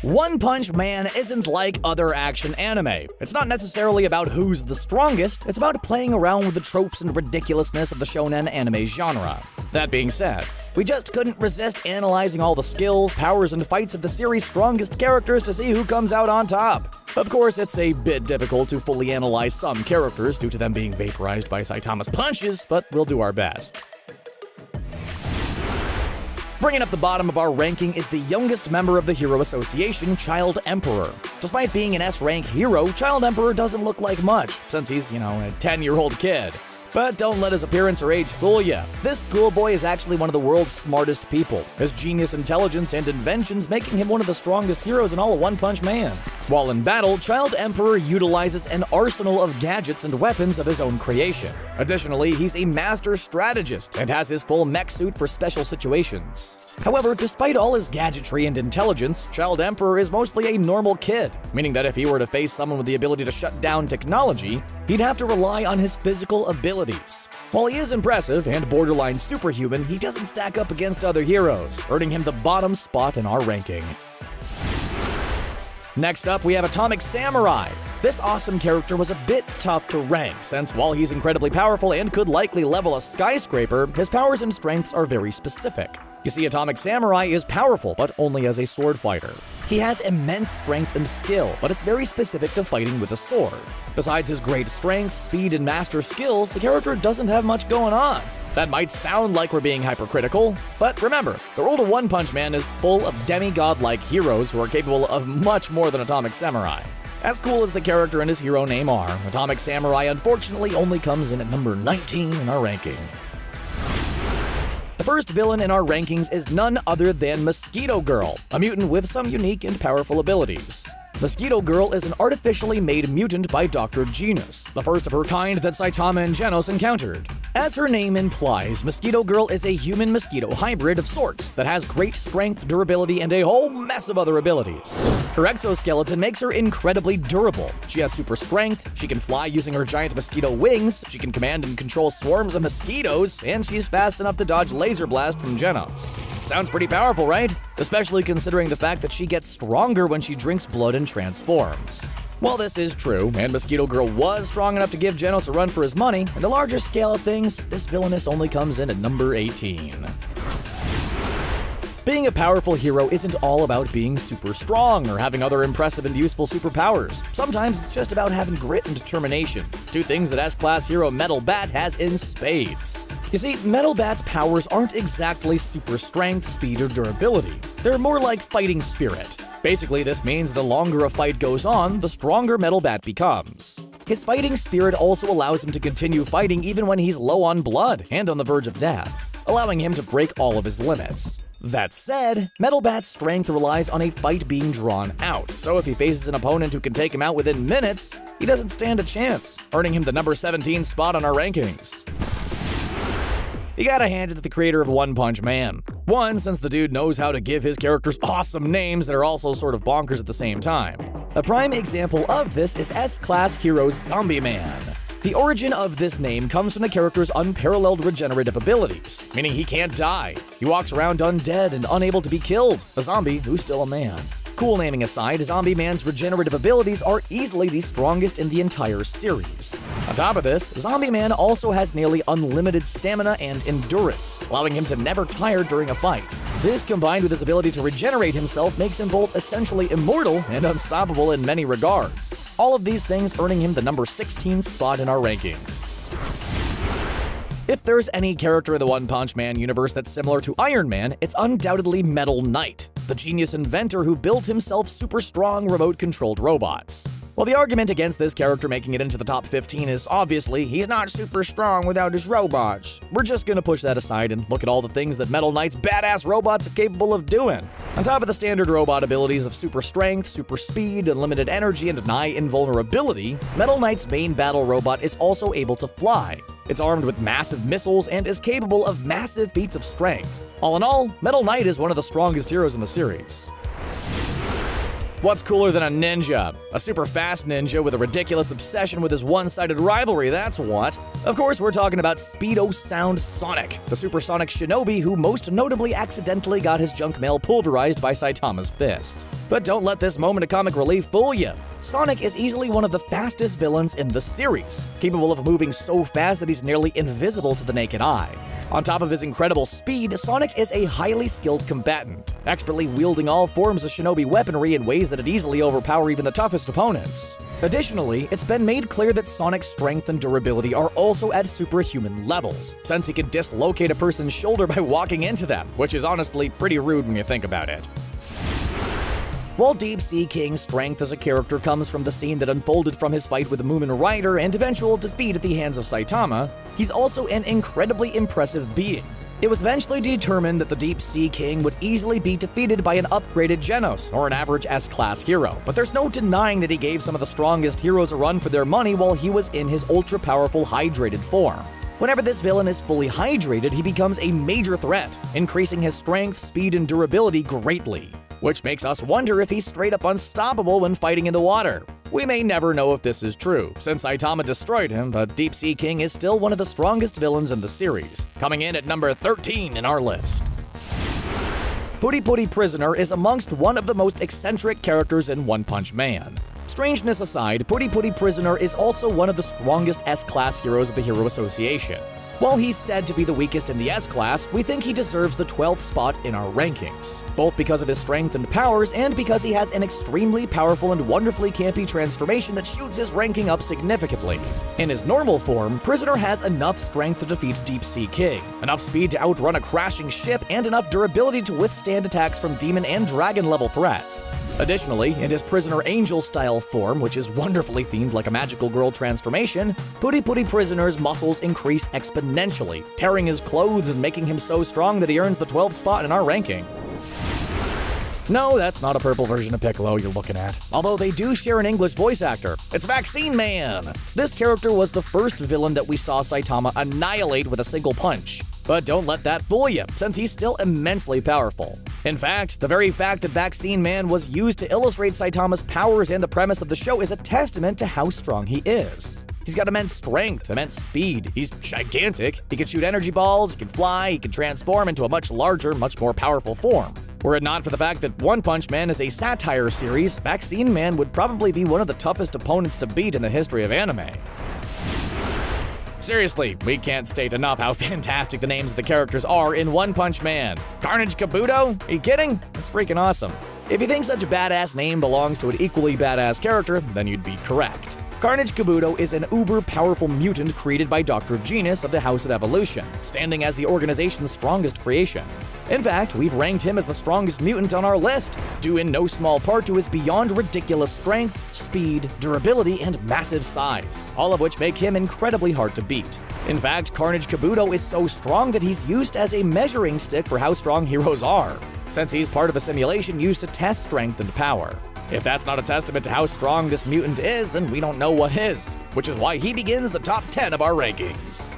One Punch Man isn't like other action anime. It's not necessarily about who's the strongest, it's about playing around with the tropes and ridiculousness of the shonen anime genre. That being said, we just couldn't resist analyzing all the skills, powers, and fights of the series' strongest characters to see who comes out on top. Of course, it's a bit difficult to fully analyze some characters due to them being vaporized by Saitama's punches, but we'll do our best. Bringing up the bottom of our ranking is the youngest member of the Hero Association, Child Emperor. Despite being an S-rank hero, Child Emperor doesn't look like much, since he's, a 10-year-old kid. But don't let his appearance or age fool you. This schoolboy is actually one of the world's smartest people, his genius intelligence and inventions making him one of the strongest heroes in all of One Punch Man. While in battle, Child Emperor utilizes an arsenal of gadgets and weapons of his own creation. Additionally, he's a master strategist and has his full mech suit for special situations. However, despite all his gadgetry and intelligence, Child Emperor is mostly a normal kid, meaning that if he were to face someone with the ability to shut down technology, he'd have to rely on his physical abilities. While he is impressive and borderline superhuman, he doesn't stack up against other heroes, earning him the bottom spot in our ranking. Next up, we have Atomic Samurai. This awesome character was a bit tough to rank, since while he's incredibly powerful and could likely level a skyscraper, his powers and strengths are very specific. You see, Atomic Samurai is powerful, but only as a sword fighter. He has immense strength and skill, but it's very specific to fighting with a sword. Besides his great strength, speed, and master skills, the character doesn't have much going on. That might sound like we're being hypercritical, but remember, the world of One Punch Man is full of demigod-like heroes who are capable of much more than Atomic Samurai. As cool as the character and his hero name are, Atomic Samurai unfortunately only comes in at number 19 in our ranking. The first villain in our rankings is none other than Mosquito Girl, a mutant with some unique and powerful abilities. Mosquito Girl is an artificially made mutant by Dr. Genus, the first of her kind that Saitama and Genos encountered. As her name implies, Mosquito Girl is a human-mosquito hybrid of sorts that has great strength, durability, and a whole mess of other abilities. Her exoskeleton makes her incredibly durable. She has super strength, she can fly using her giant mosquito wings, she can command and control swarms of mosquitoes, and she's fast enough to dodge laser blast from Genos. Sounds pretty powerful, right? Especially considering the fact that she gets stronger when she drinks blood and transforms. While this is true, and Mosquito Girl was strong enough to give Genos a run for his money, in the larger scale of things, this villainess only comes in at number 18. Being a powerful hero isn't all about being super strong or having other impressive and useful superpowers. Sometimes it's just about having grit and determination, two things that S-Class hero Metal Bat has in spades. You see, Metal Bat's powers aren't exactly super strength, speed, or durability. They're more like fighting spirit. Basically, this means the longer a fight goes on, the stronger Metal Bat becomes. His fighting spirit also allows him to continue fighting even when he's low on blood and on the verge of death, allowing him to break all of his limits. That said, Metal Bat's strength relies on a fight being drawn out, so if he faces an opponent who can take him out within minutes, he doesn't stand a chance, earning him the number 17 spot on our rankings. You gotta hand it to the creator of One Punch Man. One, since the dude knows how to give his characters awesome names that are also sort of bonkers at the same time. A prime example of this is S-Class hero Zombie Man. The origin of this name comes from the character's unparalleled regenerative abilities, meaning he can't die. He walks around undead and unable to be killed, a zombie who's still a man. Cool naming aside, Zombie Man's regenerative abilities are easily the strongest in the entire series. On top of this, Zombie Man also has nearly unlimited stamina and endurance, allowing him to never tire during a fight. This, combined with his ability to regenerate himself, makes him both essentially immortal and unstoppable in many regards. All of these things earning him the number 16 spot in our rankings. If there's any character in the One Punch Man universe that's similar to Iron Man, it's undoubtedly Metal Knight, the genius inventor who built himself super strong remote-controlled robots. While the argument against this character making it into the top 15 is obviously he's not super strong without his robots, we're just gonna push that aside and look at all the things that Metal Knight's badass robots are capable of doing. On top of the standard robot abilities of super strength, super speed, unlimited energy, and nigh invulnerability, Metal Knight's main battle robot is also able to fly. It's armed with massive missiles and is capable of massive feats of strength. All in all, Metal Knight is one of the strongest heroes in the series. What's cooler than a ninja? A super fast ninja with a ridiculous obsession with his one-sided rivalry, that's what. Of course, we're talking about Speedo Sound Sonic, the supersonic shinobi who most notably accidentally got his junk mail pulverized by Saitama's fist. But don't let this moment of comic relief fool you. Sonic is easily one of the fastest villains in the series, capable of moving so fast that he's nearly invisible to the naked eye. On top of his incredible speed, Sonic is a highly skilled combatant, expertly wielding all forms of shinobi weaponry in ways that'd easily overpower even the toughest opponents. Additionally, it's been made clear that Sonic's strength and durability are also at superhuman levels, since he can dislocate a person's shoulder by walking into them, which is honestly pretty rude when you think about it. While Deep Sea King's strength as a character comes from the scene that unfolded from his fight with the Moomin Rider and eventual defeat at the hands of Saitama, he's also an incredibly impressive being. It was eventually determined that the Deep Sea King would easily be defeated by an upgraded Genos, or an average S-class hero, but there's no denying that he gave some of the strongest heroes a run for their money while he was in his ultra-powerful hydrated form. Whenever this villain is fully hydrated, he becomes a major threat, increasing his strength, speed, and durability greatly. Which makes us wonder if he's straight up unstoppable when fighting in the water. We may never know if this is true, since Saitama destroyed him, but Deep Sea King is still one of the strongest villains in the series, coming in at number 13 in our list. Puri Puri Prisoner is amongst one of the most eccentric characters in One Punch Man. Strangeness aside, Puri Puri Prisoner is also one of the strongest S-class heroes of the Hero Association. While he's said to be the weakest in the S-class, we think he deserves the 12th spot in our rankings, both because of his strength and powers and because he has an extremely powerful and wonderfully campy transformation that shoots his ranking up significantly. In his normal form, Prisoner has enough strength to defeat Deep Sea King, enough speed to outrun a crashing ship, and enough durability to withstand attacks from demon and dragon level threats. Additionally, in his Prisoner Angel-style form, which is wonderfully themed like a magical girl transformation, Puri Puri Prisoner's muscles increase exponentially, tearing his clothes and making him so strong that he earns the 12th spot in our ranking. No, that's not a purple version of Piccolo you're looking at, although they do share an English voice actor. It's Vaccine Man! This character was the first villain that we saw Saitama annihilate with a single punch. But don't let that fool you, since he's still immensely powerful. In fact, the very fact that Vaccine Man was used to illustrate Saitama's powers and the premise of the show is a testament to how strong he is. He's got immense strength, immense speed, he's gigantic, he can shoot energy balls, he can fly, he can transform into a much larger, much more powerful form. Were it not for the fact that One Punch Man is a satire series, Vaccine Man would probably be one of the toughest opponents to beat in the history of anime. Seriously, we can't state enough how fantastic the names of the characters are in One Punch Man. Carnage Kabuto? Are you kidding? That's freaking awesome. If you think such a badass name belongs to an equally badass character, then you'd be correct. Carnage Kabuto is an uber-powerful mutant created by Dr. Genus of the House of Evolution, standing as the organization's strongest creation. In fact, we've ranked him as the strongest mutant on our list, due in no small part to his beyond ridiculous strength, speed, durability, and massive size, all of which make him incredibly hard to beat. In fact, Carnage Kabuto is so strong that he's used as a measuring stick for how strong heroes are, since he's part of a simulation used to test strength and power. If that's not a testament to how strong this mutant is, then we don't know what is, which is why he begins the top 10 of our rankings.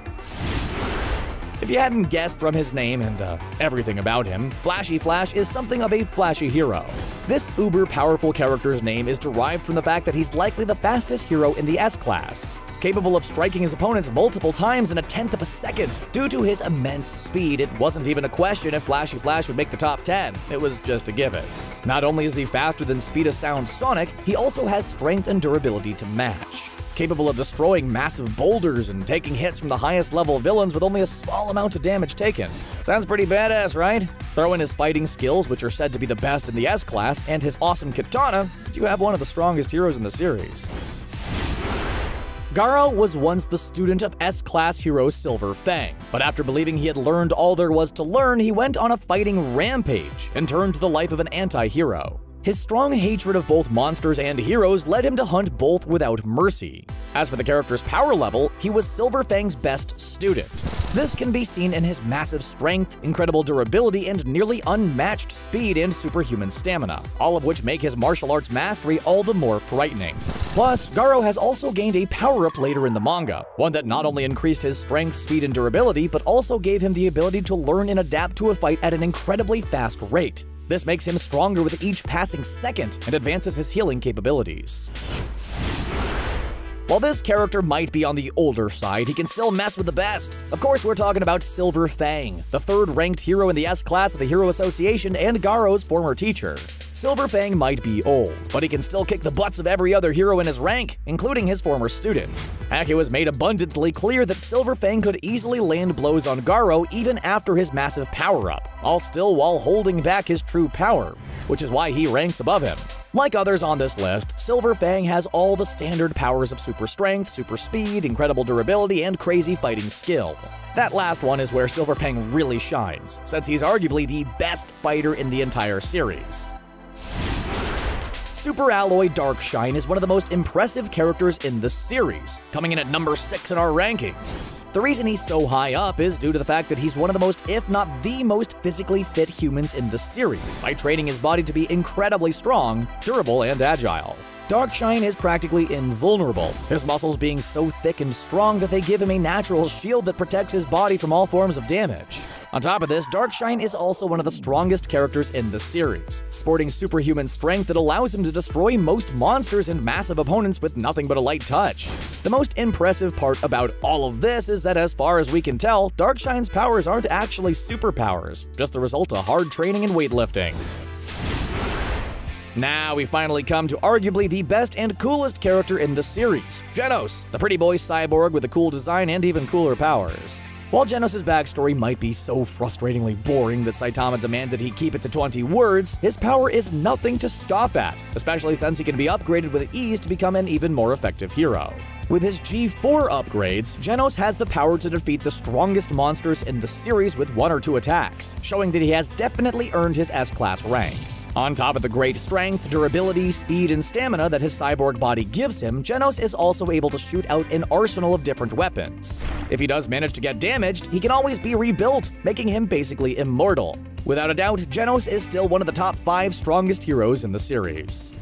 If you hadn't guessed from his name and everything about him, Flashy Flash is something of a flashy hero. This uber-powerful character's name is derived from the fact that he's likely the fastest hero in the S-class, capable of striking his opponents multiple times in a tenth of a second. Due to his immense speed, it wasn't even a question if Flashy Flash would make the top 10. It was just a given. Not only is he faster than Speed of Sound Sonic, he also has strength and durability to match. Capable of destroying massive boulders and taking hits from the highest level villains with only a small amount of damage taken. Sounds pretty badass, right? Throw in his fighting skills, which are said to be the best in the S-class, and his awesome katana, and you have one of the strongest heroes in the series. Garo was once the student of S-class hero Silver Fang, but after believing he had learned all there was to learn, he went on a fighting rampage and turned to the life of an anti-hero. His strong hatred of both monsters and heroes led him to hunt both without mercy. As for the character's power level, he was Silver Fang's best student. This can be seen in his massive strength, incredible durability, and nearly unmatched speed and superhuman stamina, all of which make his martial arts mastery all the more frightening. Plus, Garo has also gained a power-up later in the manga, one that not only increased his strength, speed, and durability, but also gave him the ability to learn and adapt to a fight at an incredibly fast rate. This makes him stronger with each passing second and advances his healing capabilities. While this character might be on the older side, he can still mess with the best. Of course, we're talking about Silver Fang, the third-ranked hero in the S-Class of the Hero Association and Garo's former teacher. Silver Fang might be old, but he can still kick the butts of every other hero in his rank, including his former student. Akio has made abundantly clear that Silver Fang could easily land blows on Garo even after his massive power-up, all still while holding back his true power, which is why he ranks above him. Like others on this list, Silver Fang has all the standard powers of super strength, super speed, incredible durability, and crazy fighting skill. That last one is where Silver Fang really shines, since he's arguably the best fighter in the entire series. Super Alloy Darkshine is one of the most impressive characters in the series, coming in at number 6 in our rankings. The reason he's so high up is due to the fact that he's one of the most, if not the most, physically fit humans in the series, by training his body to be incredibly strong, durable, and agile. Darkshine is practically invulnerable, his muscles being so thick and strong that they give him a natural shield that protects his body from all forms of damage. On top of this, Darkshine is also one of the strongest characters in the series, sporting superhuman strength that allows him to destroy most monsters and massive opponents with nothing but a light touch. The most impressive part about all of this is that as far as we can tell, Darkshine's powers aren't actually superpowers, just the result of hard training and weightlifting. Now we finally come to arguably the best and coolest character in the series, Genos, the pretty boy cyborg with a cool design and even cooler powers. While Genos' backstory might be so frustratingly boring that Saitama demanded he keep it to 20 words, his power is nothing to scoff at, especially since he can be upgraded with ease to become an even more effective hero. With his G4 upgrades, Genos has the power to defeat the strongest monsters in the series with 1 or 2 attacks, showing that he has definitely earned his S-Class rank. On top of the great strength, durability, speed, and stamina that his cyborg body gives him, Genos is also able to shoot out an arsenal of different weapons. If he does manage to get damaged, he can always be rebuilt, making him basically immortal. Without a doubt, Genos is still one of the top 5 strongest heroes in the series.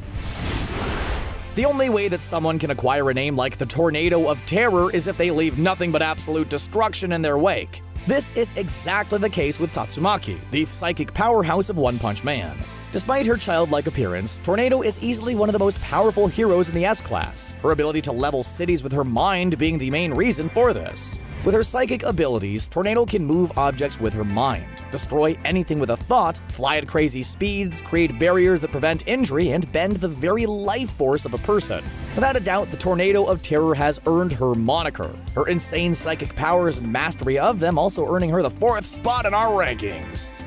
The only way that someone can acquire a name like the Tornado of Terror is if they leave nothing but absolute destruction in their wake. This is exactly the case with Tatsumaki, the psychic powerhouse of One Punch Man. Despite her childlike appearance, Tornado is easily one of the most powerful heroes in the S-Class, her ability to level cities with her mind being the main reason for this. With her psychic abilities, Tornado can move objects with her mind, destroy anything with a thought, fly at crazy speeds, create barriers that prevent injury, and bend the very life force of a person. Without a doubt, the Tornado of Terror has earned her moniker, her insane psychic powers and mastery of them also earning her the 4th spot in our rankings.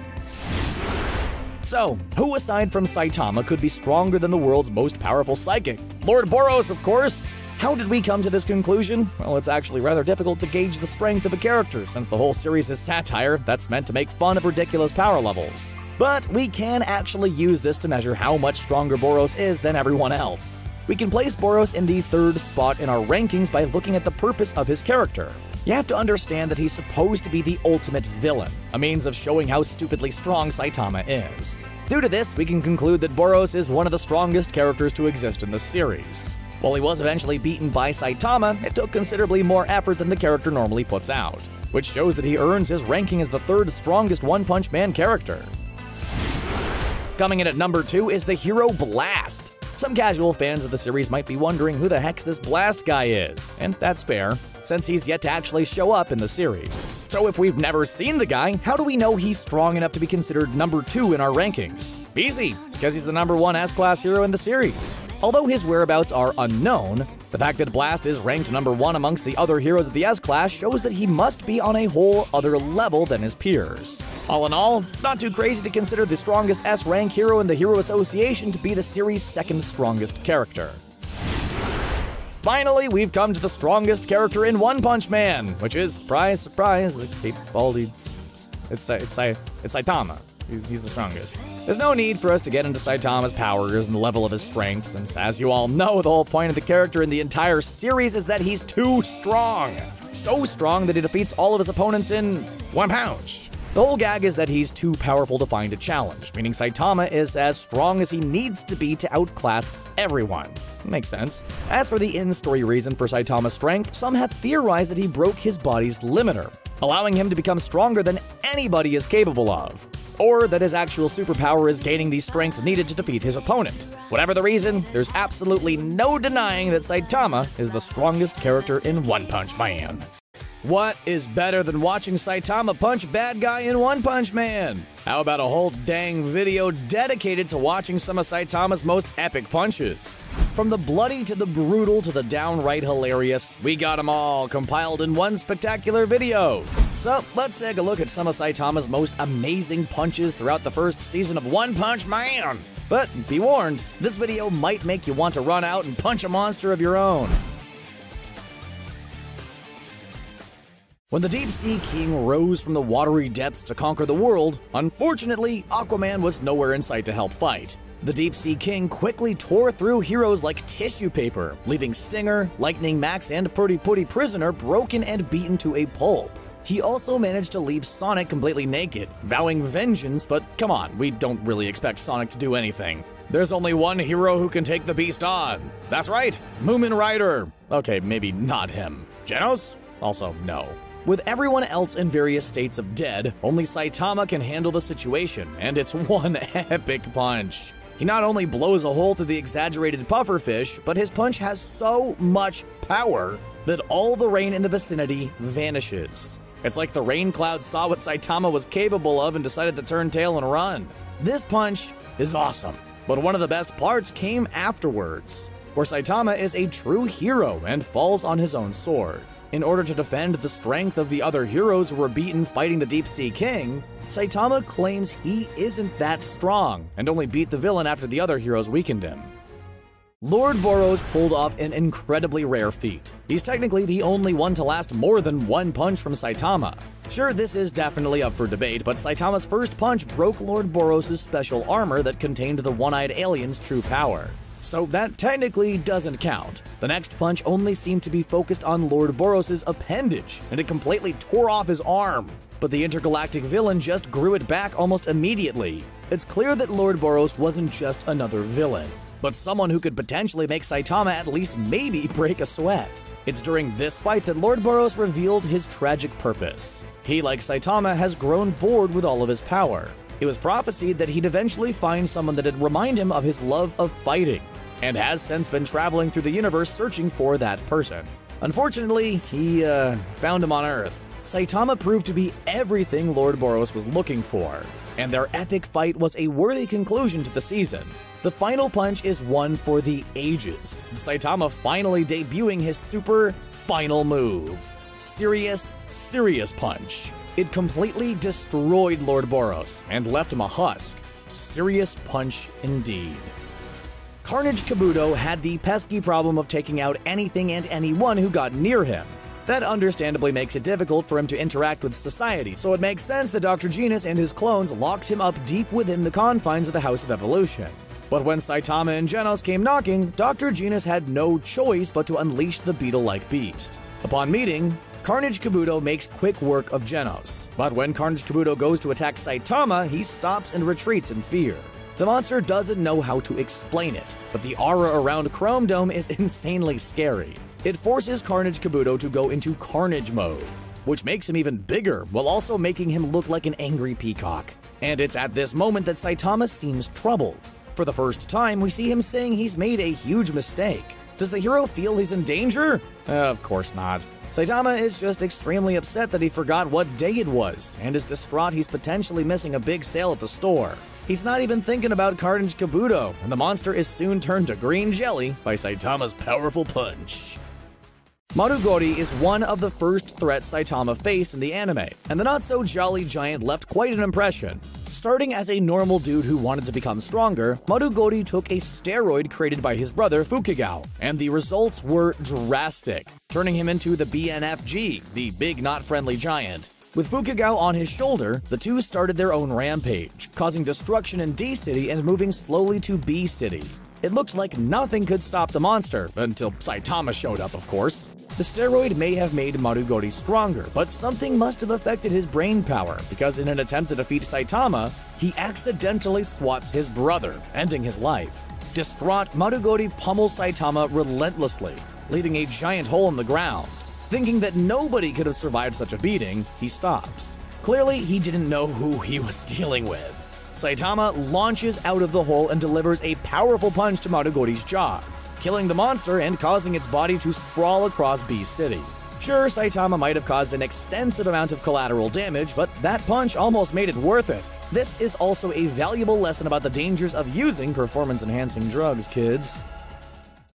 So, who aside from Saitama could be stronger than the world's most powerful psychic? Lord Boros, of course! How did we come to this conclusion? Well, it's actually rather difficult to gauge the strength of a character, since the whole series is satire that's meant to make fun of ridiculous power levels. But we can actually use this to measure how much stronger Boros is than everyone else. We can place Boros in the 3rd spot in our rankings by looking at the purpose of his character. You have to understand that he's supposed to be the ultimate villain, a means of showing how stupidly strong Saitama is. Due to this, we can conclude that Boros is one of the strongest characters to exist in the series. While he was eventually beaten by Saitama, it took considerably more effort than the character normally puts out, which shows that he earns his ranking as the 3rd strongest One Punch Man character. Coming in at number 2 is the hero Blast. Some casual fans of the series might be wondering who the heck this Blast guy is, and that's fair, since he's yet to actually show up in the series. So if we've never seen the guy, how do we know he's strong enough to be considered number 2 in our rankings? Easy, because he's the number 1 S-Class hero in the series. Although his whereabouts are unknown, the fact that Blast is ranked number 1 amongst the other heroes of the S-Class shows that he must be on a whole other level than his peers. All in all, it's not too crazy to consider the strongest S-rank hero in the Hero Association to be the series' 2nd strongest character. Finally, we've come to the strongest character in One Punch Man, which is, surprise, surprise, it's Saitama. He's the strongest. There's no need for us to get into Saitama's powers and the level of his strength, since as you all know, the whole point of the character in the entire series is that he's too strong. So strong that he defeats all of his opponents in 1 punch. The whole gag is that he's too powerful to find a challenge, meaning Saitama is as strong as he needs to be to outclass everyone. Makes sense. As for the in-story reason for Saitama's strength, some have theorized that he broke his body's limiter, allowing him to become stronger than anybody is capable of. or that his actual superpower is gaining the strength needed to defeat his opponent. Whatever the reason, there's absolutely no denying that Saitama is the strongest character in One Punch Man. What is better than watching Saitama punch bad guy in One Punch Man? How about a whole dang video dedicated to watching some of Saitama's most epic punches? From the bloody to the brutal to the downright hilarious, we got them all compiled in one spectacular video. So let's take a look at some of Saitama's most amazing punches throughout the first season of One Punch Man. But be warned, this video might make you want to run out and punch a monster of your own. When the Deep Sea King rose from the watery depths to conquer the world, unfortunately, Aquaman was nowhere in sight to help fight. The Deep Sea King quickly tore through heroes like tissue paper, leaving Stinger, Lightning Max, and Putty Putty Prisoner broken and beaten to a pulp. He also managed to leave Sonic completely naked, vowing vengeance, but come on, we don't really expect Sonic to do anything. There's only one hero who can take the beast on. That's right, Moomin Rider. Okay, maybe not him. Genos? Also, no. With everyone else in various states of dead, only Saitama can handle the situation, and it's one epic punch. He not only blows a hole through the exaggerated pufferfish, but his punch has so much power that all the rain in the vicinity vanishes. It's like the rain clouds saw what Saitama was capable of and decided to turn tail and run. This punch is awesome, but one of the best parts came afterwards, where Saitama is a true hero and falls on his own sword. In order to defend the strength of the other heroes who were beaten fighting the Deep Sea King, Saitama claims he isn't that strong and only beat the villain after the other heroes weakened him. Lord Boros pulled off an incredibly rare feat. He's technically the only one to last more than one punch from Saitama. Sure, this is definitely up for debate, but Saitama's first punch broke Lord Boros' special armor that contained the one-eyed alien's true power. So that technically doesn't count. The next punch only seemed to be focused on Lord Boros' appendage, and it completely tore off his arm. But the intergalactic villain just grew it back almost immediately. It's clear that Lord Boros wasn't just another villain, but someone who could potentially make Saitama at least maybe break a sweat. It's during this fight that Lord Boros revealed his tragic purpose. He, like Saitama, has grown bored with all of his power. It was prophesied that he'd eventually find someone that'd remind him of his love of fighting, and has since been traveling through the universe searching for that person. Unfortunately, he found him on Earth. Saitama proved to be everything Lord Boros was looking for, and their epic fight was a worthy conclusion to the season. The final punch is one for the ages, Saitama finally debuting his super final move, Serious Punch. It completely destroyed Lord Boros and left him a husk. Serious punch indeed. Carnage Kabuto had the pesky problem of taking out anything and anyone who got near him. That understandably makes it difficult for him to interact with society, so it makes sense that Dr. Genus and his clones locked him up deep within the confines of the House of Evolution. But when Saitama and Genos came knocking, Dr. Genus had no choice but to unleash the beetle-like beast. Upon meeting, Carnage Kabuto makes quick work of Genos, but when Carnage Kabuto goes to attack Saitama, he stops and retreats in fear. The monster doesn't know how to explain it, but the aura around Chrome Dome is insanely scary. It forces Carnage Kabuto to go into Carnage mode, which makes him even bigger while also making him look like an angry peacock. And it's at this moment that Saitama seems troubled. For the first time, we see him saying he's made a huge mistake. Does the hero feel he's in danger? Of course not. Saitama is just extremely upset that he forgot what day it was, and is distraught he's potentially missing a big sale at the store. He's not even thinking about Carnage Kabuto, and the monster is soon turned to green jelly by Saitama's powerful punch. Marugori is one of the first threats Saitama faced in the anime, and the not-so-jolly giant left quite an impression. Starting as a normal dude who wanted to become stronger, Marugori took a steroid created by his brother Fukigao, and the results were drastic, turning him into the BNFG, the Big Not Friendly Giant. With Fukigao on his shoulder, the two started their own rampage, causing destruction in D-City and moving slowly to B-City. It looked like nothing could stop the monster, until Saitama showed up, of course. The steroid may have made Marugori stronger, but something must have affected his brain power, because in an attempt to defeat Saitama, he accidentally swats his brother, ending his life. Distraught, Marugori pummels Saitama relentlessly, leaving a giant hole in the ground. Thinking that nobody could have survived such a beating, he stops. Clearly, he didn't know who he was dealing with. Saitama launches out of the hole and delivers a powerful punch to Marugori's jaw, killing the monster and causing its body to sprawl across Beast City. Sure, Saitama might have caused an extensive amount of collateral damage, but that punch almost made it worth it. This is also a valuable lesson about the dangers of using performance-enhancing drugs, kids.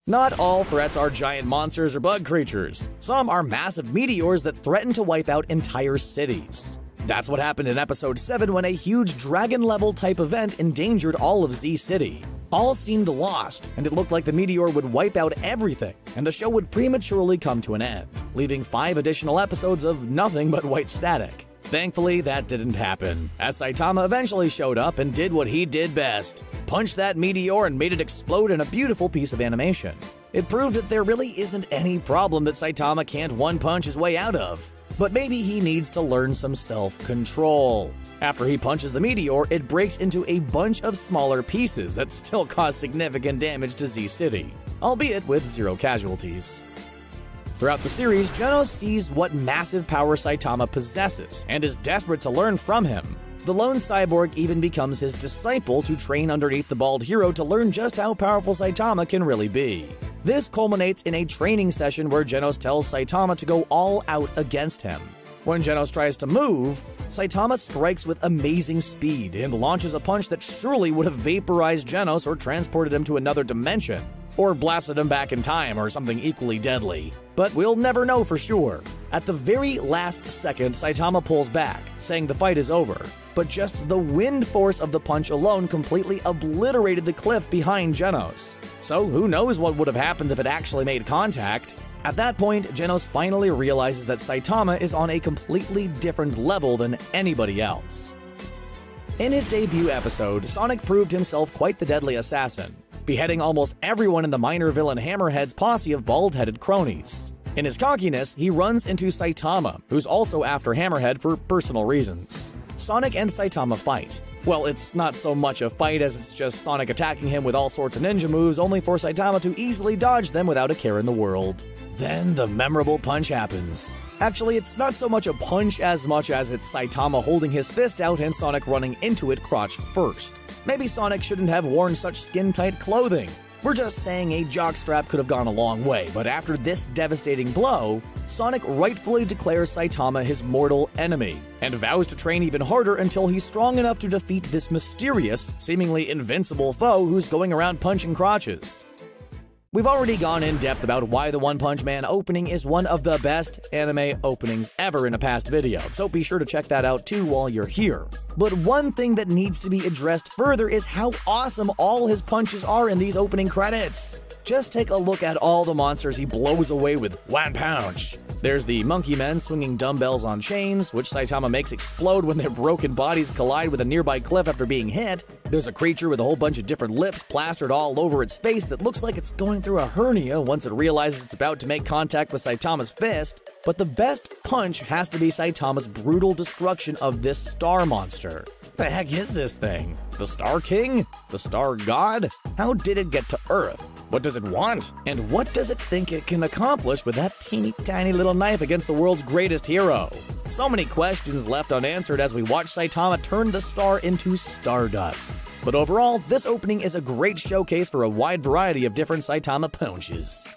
Not all threats are giant monsters or bug creatures. Some are massive meteors that threaten to wipe out entire cities. That's what happened in Episode 7 when a huge dragon-level type event endangered all of Z City. All seemed lost, and it looked like the meteor would wipe out everything, and the show would prematurely come to an end, leaving 5 additional episodes of nothing but white static. Thankfully, that didn't happen, as Saitama eventually showed up and did what he did best: punched that meteor and made it explode in a beautiful piece of animation. It proved that there really isn't any problem that Saitama can't one-punch his way out of. But maybe he needs to learn some self-control. After he punches the meteor, it breaks into a bunch of smaller pieces that still cause significant damage to Z City, albeit with 0 casualties. Throughout the series, Genos sees what massive power Saitama possesses and is desperate to learn from him. The lone cyborg even becomes his disciple to train underneath the bald hero to learn just how powerful Saitama can really be. This culminates in a training session where Genos tells Saitama to go all out against him. When Genos tries to move, Saitama strikes with amazing speed and launches a punch that surely would have vaporized Genos or transported him to another dimension, or blasted him back in time or something equally deadly. But we'll never know for sure. At the very last second, Saitama pulls back, saying the fight is over, but just the wind force of the punch alone completely obliterated the cliff behind Genos. So who knows what would have happened if it actually made contact? At that point, Genos finally realizes that Saitama is on a completely different level than anybody else. In his debut episode, Sonic proved himself quite the deadly assassin, beheading almost everyone in the minor villain Hammerhead's posse of bald-headed cronies. In his cockiness, he runs into Saitama, who's also after Hammerhead for personal reasons. Sonic and Saitama fight. Well, it's not so much a fight as it's just Sonic attacking him with all sorts of ninja moves, only for Saitama to easily dodge them without a care in the world. Then the memorable punch happens. Actually, it's not so much a punch as much as it's Saitama holding his fist out and Sonic running into it crotch first. Maybe Sonic shouldn't have worn such skin-tight clothing. We're just saying a jockstrap could have gone a long way, but after this devastating blow, Sonic rightfully declares Saitama his mortal enemy, and vows to train even harder until he's strong enough to defeat this mysterious, seemingly invincible foe who's going around punching crotches. We've already gone in depth about why the One Punch Man opening is one of the best anime openings ever in a past video, so be sure to check that out too while you're here. But one thing that needs to be addressed further is how awesome all his punches are in these opening credits. Just take a look at all the monsters he blows away with one punch. There's the monkey men swinging dumbbells on chains, which Saitama makes explode when their broken bodies collide with a nearby cliff after being hit. There's a creature with a whole bunch of different lips plastered all over its face that looks like it's going through a hernia once it realizes it's about to make contact with Saitama's fist. But the best punch has to be Saitama's brutal destruction of this star monster. What the heck is this thing? The Star King? The Star God? How did it get to Earth? What does it want? And what does it think it can accomplish with that teeny tiny little knife against the world's greatest hero? So many questions left unanswered as we watch Saitama turn the star into stardust. But overall, this opening is a great showcase for a wide variety of different Saitama punches.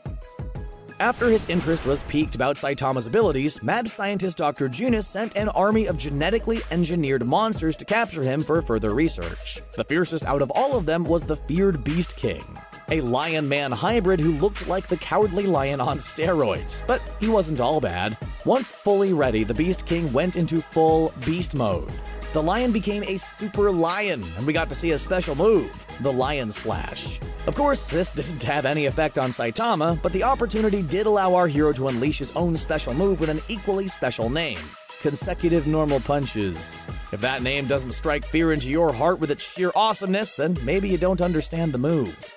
After his interest was piqued about Saitama's abilities, mad scientist Dr. Junis sent an army of genetically engineered monsters to capture him for further research. The fiercest out of all of them was the feared Beast King, a lion-man hybrid who looked like the Cowardly Lion on steroids, but he wasn't all bad. Once fully ready, the Beast King went into full beast mode. The lion became a super lion, and we got to see a special move, the Lion Slash. Of course, this didn't have any effect on Saitama, but the opportunity did allow our hero to unleash his own special move with an equally special name: consecutive normal punches. If that name doesn't strike fear into your heart with its sheer awesomeness, then maybe you don't understand the move.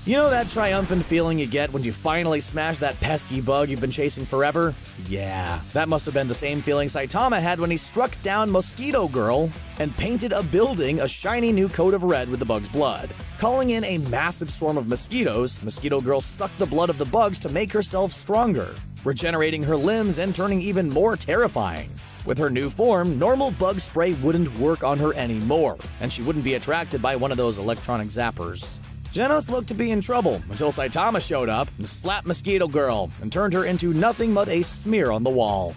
You know that triumphant feeling you get when you finally smash that pesky bug you've been chasing forever? Yeah, that must have been the same feeling Saitama had when he struck down Mosquito Girl and painted a building a shiny new coat of red with the bug's blood. Calling in a massive swarm of mosquitoes, Mosquito Girl sucked the blood of the bugs to make herself stronger, regenerating her limbs and turning even more terrifying. With her new form, normal bug spray wouldn't work on her anymore, and she wouldn't be attracted by one of those electronic zappers. Genos looked to be in trouble until Saitama showed up and slapped Mosquito Girl and turned her into nothing but a smear on the wall.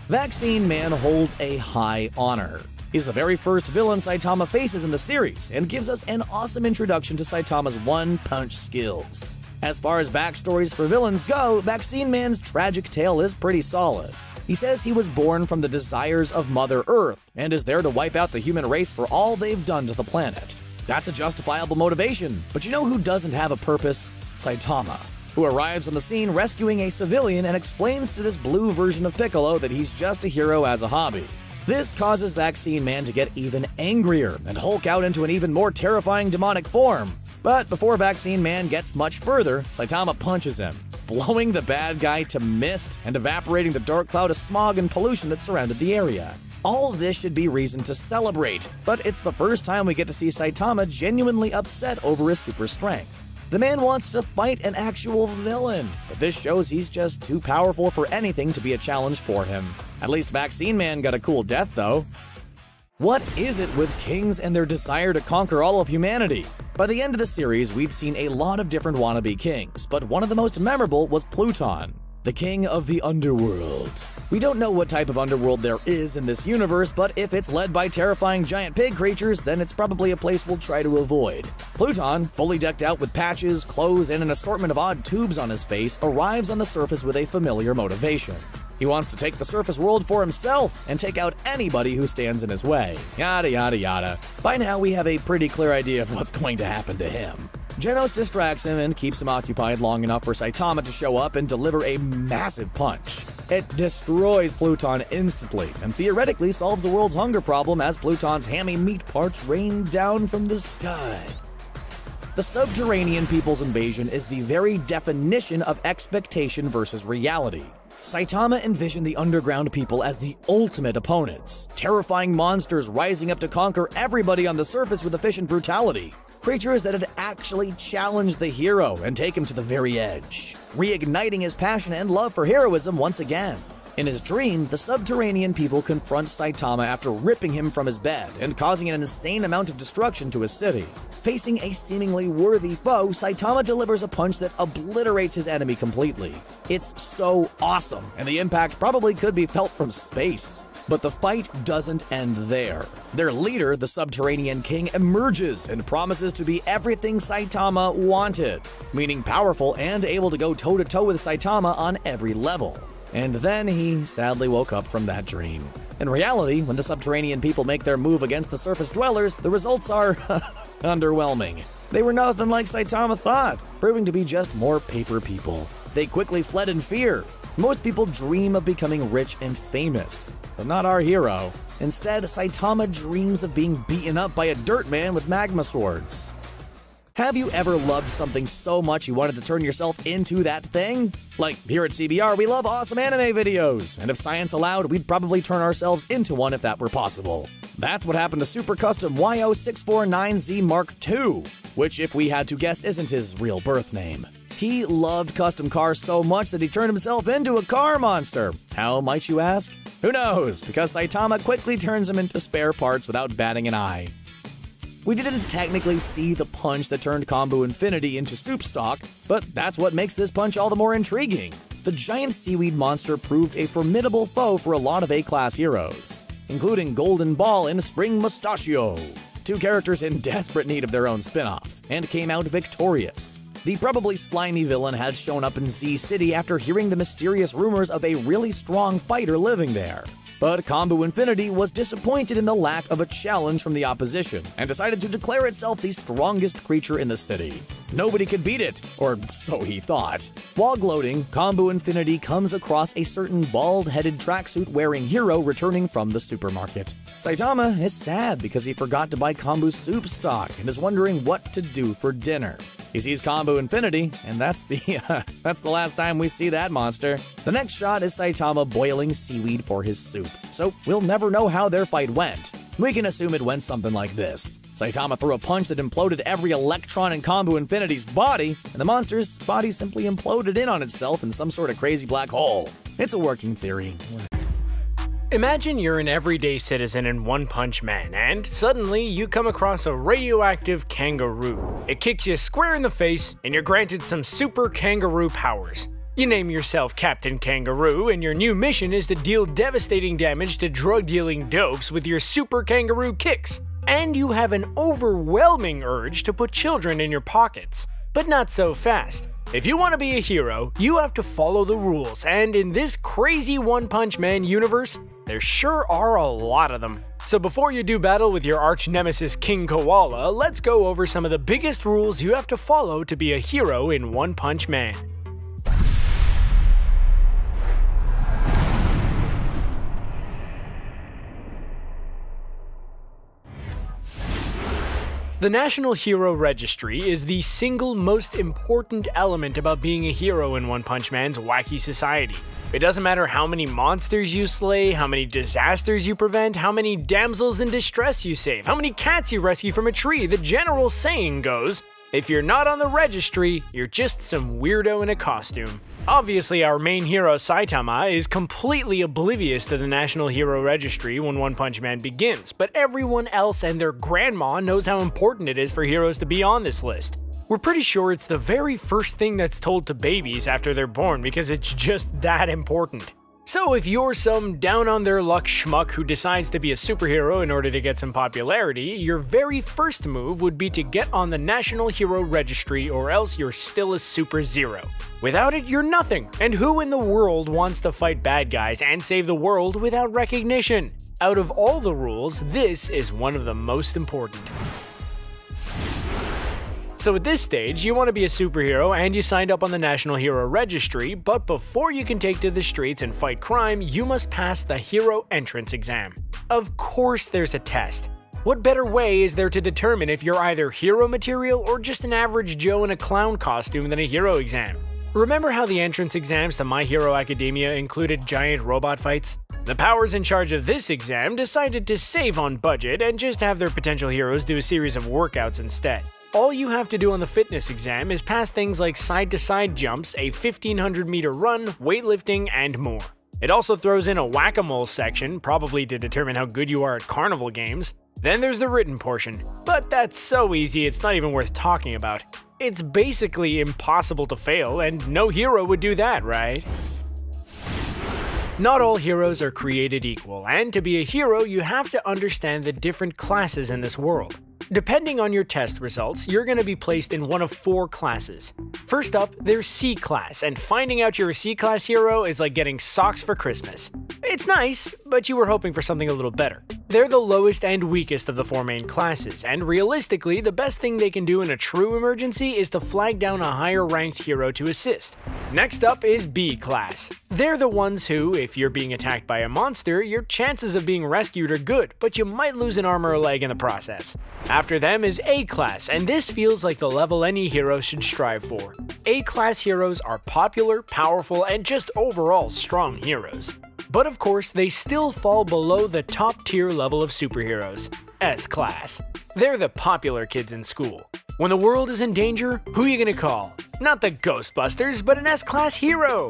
Vaccine Man holds a high honor. He's the very first villain Saitama faces in the series and gives us an awesome introduction to Saitama's one-punch skills. As far as backstories for villains go, Vaccine Man's tragic tale is pretty solid. He says he was born from the desires of Mother Earth and is there to wipe out the human race for all they've done to the planet. That's a justifiable motivation, but you know who doesn't have a purpose? Saitama, who arrives on the scene rescuing a civilian and explains to this blue version of Piccolo that he's just a hero as a hobby. This causes Vaccine Man to get even angrier and Hulk out into an even more terrifying demonic form. But before Vaccine Man gets much further, Saitama punches him, blowing the bad guy to mist and evaporating the dark cloud of smog and pollution that surrounded the area. All of this should be reason to celebrate, but it's the first time we get to see Saitama genuinely upset over his super strength. The man wants to fight an actual villain, but this shows he's just too powerful for anything to be a challenge for him. At least Vaccine Man got a cool death, though. What is it with kings and their desire to conquer all of humanity? By the end of the series, we'd seen a lot of different wannabe kings, but one of the most memorable was Pluton, the king of the underworld. We don't know what type of underworld there is in this universe, but if it's led by terrifying giant pig creatures, then it's probably a place we'll try to avoid. Pluton, fully decked out with patches, clothes, and an assortment of odd tubes on his face, arrives on the surface with a familiar motivation. He wants to take the surface world for himself and take out anybody who stands in his way. Yada yada yada. By now we have a pretty clear idea of what's going to happen to him. Genos distracts him and keeps him occupied long enough for Saitama to show up and deliver a massive punch. It destroys Pluton instantly and theoretically solves the world's hunger problem as Pluton's hammy meat parts rain down from the sky. The subterranean people's invasion is the very definition of expectation versus reality. Saitama envisioned the underground people as the ultimate opponents, terrifying monsters rising up to conquer everybody on the surface with efficient brutality. Creatures that had actually challenged the hero and take him to the very edge, reigniting his passion and love for heroism once again. In his dream, the subterranean people confront Saitama after ripping him from his bed and causing an insane amount of destruction to his city. Facing a seemingly worthy foe, Saitama delivers a punch that obliterates his enemy completely. It's so awesome, and the impact probably could be felt from space. But the fight doesn't end there. Their leader, the Subterranean King, emerges and promises to be everything Saitama wanted, meaning powerful and able to go toe-to-toe with Saitama on every level. And then he sadly woke up from that dream. In reality, when the Subterranean people make their move against the surface dwellers, the results are underwhelming. They were nothing like Saitama thought, proving to be just more paper people. They quickly fled in fear. Most people dream of becoming rich and famous, but not our hero. Instead, Saitama dreams of being beaten up by a dirt man with magma swords. Have you ever loved something so much you wanted to turn yourself into that thing? Like, here at CBR, we love awesome anime videos, and if science allowed, we'd probably turn ourselves into one if that were possible. That's what happened to Super Custom YO649Z Mark II, which, if we had to guess, isn't his real birth name. He loved custom cars so much that he turned himself into a car monster. How, might you ask? Who knows, because Saitama quickly turns him into spare parts without batting an eye. We didn't technically see the punch that turned Combo Infinity into soup stock, but that's what makes this punch all the more intriguing. The giant seaweed monster proved a formidable foe for a lot of A-class heroes, including Golden Ball and Spring Mustachio, two characters in desperate need of their own spin-off, and came out victorious. The probably slimy villain had shown up in Z City after hearing the mysterious rumors of a really strong fighter living there. But Combo Infinity was disappointed in the lack of a challenge from the opposition and decided to declare itself the strongest creature in the city. Nobody could beat it, or so he thought. While gloating, Combo Infinity comes across a certain bald-headed tracksuit-wearing hero returning from the supermarket. Saitama is sad because he forgot to buy Combo's soup stock and is wondering what to do for dinner. He sees Combo Infinity, and that's the last time we see that monster. The next shot is Saitama boiling seaweed for his soup, so we'll never know how their fight went. We can assume it went something like this. Saitama threw a punch that imploded every electron in Combo Infinity's body, and the monster's body simply imploded in on itself in some sort of crazy black hole. It's a working theory. Imagine you're an everyday citizen in One Punch Man, and suddenly you come across a radioactive kangaroo. It kicks you square in the face, and you're granted some super kangaroo powers. You name yourself Captain Kangaroo, and your new mission is to deal devastating damage to drug-dealing dopes with your super kangaroo kicks. And you have an overwhelming urge to put children in your pockets. But not so fast. If you want to be a hero, you have to follow the rules, and in this crazy One Punch Man universe, there sure are a lot of them. So before you do battle with your arch nemesis King Koala, let's go over some of the biggest rules you have to follow to be a hero in One Punch Man. The National Hero Registry is the single most important element about being a hero in One Punch Man's wacky society. It doesn't matter how many monsters you slay, how many disasters you prevent, how many damsels in distress you save, how many cats you rescue from a tree, the general saying goes, if you're not on the registry, you're just some weirdo in a costume. Obviously, our main hero Saitama is completely oblivious to the National Hero Registry when One Punch Man begins, but everyone else and their grandma knows how important it is for heroes to be on this list. We're pretty sure it's the very first thing that's told to babies after they're born because it's just that important. So if you're some down-on-their-luck schmuck who decides to be a superhero in order to get some popularity, your very first move would be to get on the National Hero Registry, or else you're still a super zero. Without it, you're nothing, and who in the world wants to fight bad guys and save the world without recognition? Out of all the rules, this is one of the most important. So at this stage, you want to be a superhero and you signed up on the National Hero Registry, but before you can take to the streets and fight crime, you must pass the Hero Entrance Exam. Of course there's a test. What better way is there to determine if you're either hero material or just an average Joe in a clown costume than a hero exam? Remember how the entrance exams to My Hero Academia included giant robot fights? The powers in charge of this exam decided to save on budget and just have their potential heroes do a series of workouts instead. All you have to do on the fitness exam is pass things like side-to-side jumps, a 1500-meter run, weightlifting, and more. It also throws in a whack-a-mole section, probably to determine how good you are at carnival games. Then there's the written portion, but that's so easy it's not even worth talking about. It's basically impossible to fail, and no hero would do that, right? Not all heroes are created equal, and to be a hero you have to understand the different classes in this world. Depending on your test results, you're going to be placed in one of 4 classes. First up, there's C class, and finding out you're a C class hero is like getting socks for Christmas. It's nice, but you were hoping for something a little better. They're the lowest and weakest of the 4 main classes, and realistically, the best thing they can do in a true emergency is to flag down a higher ranked hero to assist. Next up is B class. They're the ones who, if you're being attacked by a monster, your chances of being rescued are good, but you might lose an arm or a leg in the process. After them is A class, and this feels like the level any hero should strive for. A class heroes are popular, powerful, and just overall strong heroes. But of course, they still fall below the top tier level of superheroes, S class. They're the popular kids in school. When the world is in danger, who are you gonna call? Not the Ghostbusters, but an S-class hero!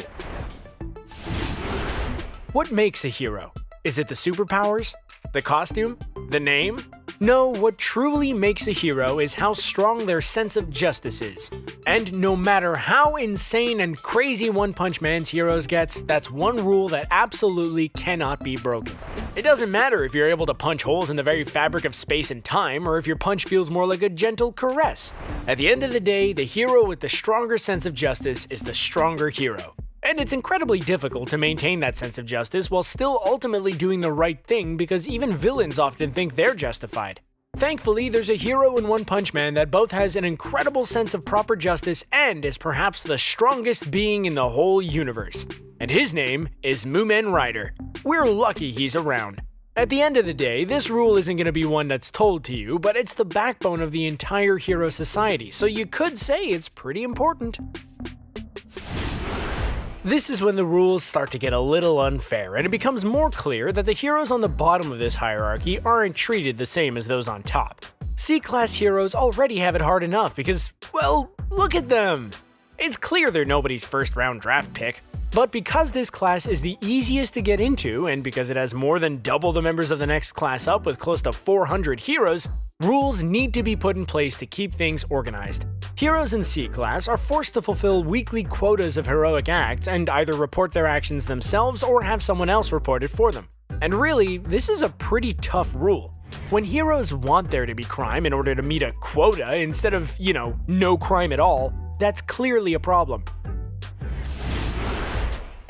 What makes a hero? Is it the superpowers? The costume? The name? No, what truly makes a hero is how strong their sense of justice is. And no matter how insane and crazy One Punch Man's heroes gets, that's one rule that absolutely cannot be broken. It doesn't matter if you're able to punch holes in the very fabric of space and time, or if your punch feels more like a gentle caress. At the end of the day, the hero with the stronger sense of justice is the stronger hero. And it's incredibly difficult to maintain that sense of justice while still ultimately doing the right thing, because even villains often think they're justified. Thankfully, there's a hero in One Punch Man that both has an incredible sense of proper justice and is perhaps the strongest being in the whole universe. And his name is Mumen Rider. We're lucky he's around. At the end of the day, this rule isn't going to be one that's told to you, but it's the backbone of the entire hero society, so you could say it's pretty important. This is when the rules start to get a little unfair, and it becomes more clear that the heroes on the bottom of this hierarchy aren't treated the same as those on top. C-class heroes already have it hard enough because, well, look at them! It's clear they're nobody's first-round draft pick. But because this class is the easiest to get into, and because it has more than double the members of the next class up with close to 400 heroes, rules need to be put in place to keep things organized. Heroes in C-Class are forced to fulfill weekly quotas of heroic acts and either report their actions themselves or have someone else report it for them. And really, this is a pretty tough rule. When heroes want there to be crime in order to meet a quota instead of, no crime at all, that's clearly a problem.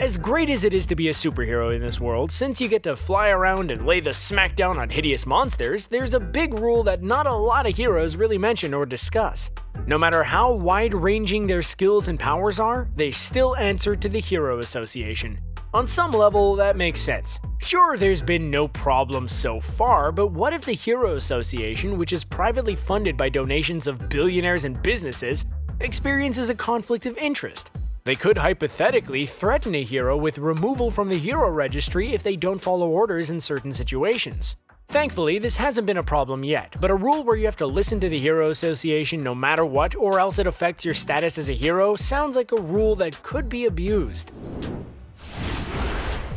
As great as it is to be a superhero in this world, since you get to fly around and lay the smackdown on hideous monsters, there's a big rule that not a lot of heroes really mention or discuss. No matter how wide-ranging their skills and powers are, they still answer to the Hero Association. On some level, that makes sense. Sure, there's been no problem so far, but what if the Hero Association, which is privately funded by donations of billionaires and businesses, experiences a conflict of interest? They could hypothetically threaten a hero with removal from the hero registry if they don't follow orders in certain situations. Thankfully, this hasn't been a problem yet, but a rule where you have to listen to the Hero Association no matter what, or else it affects your status as a hero, sounds like a rule that could be abused.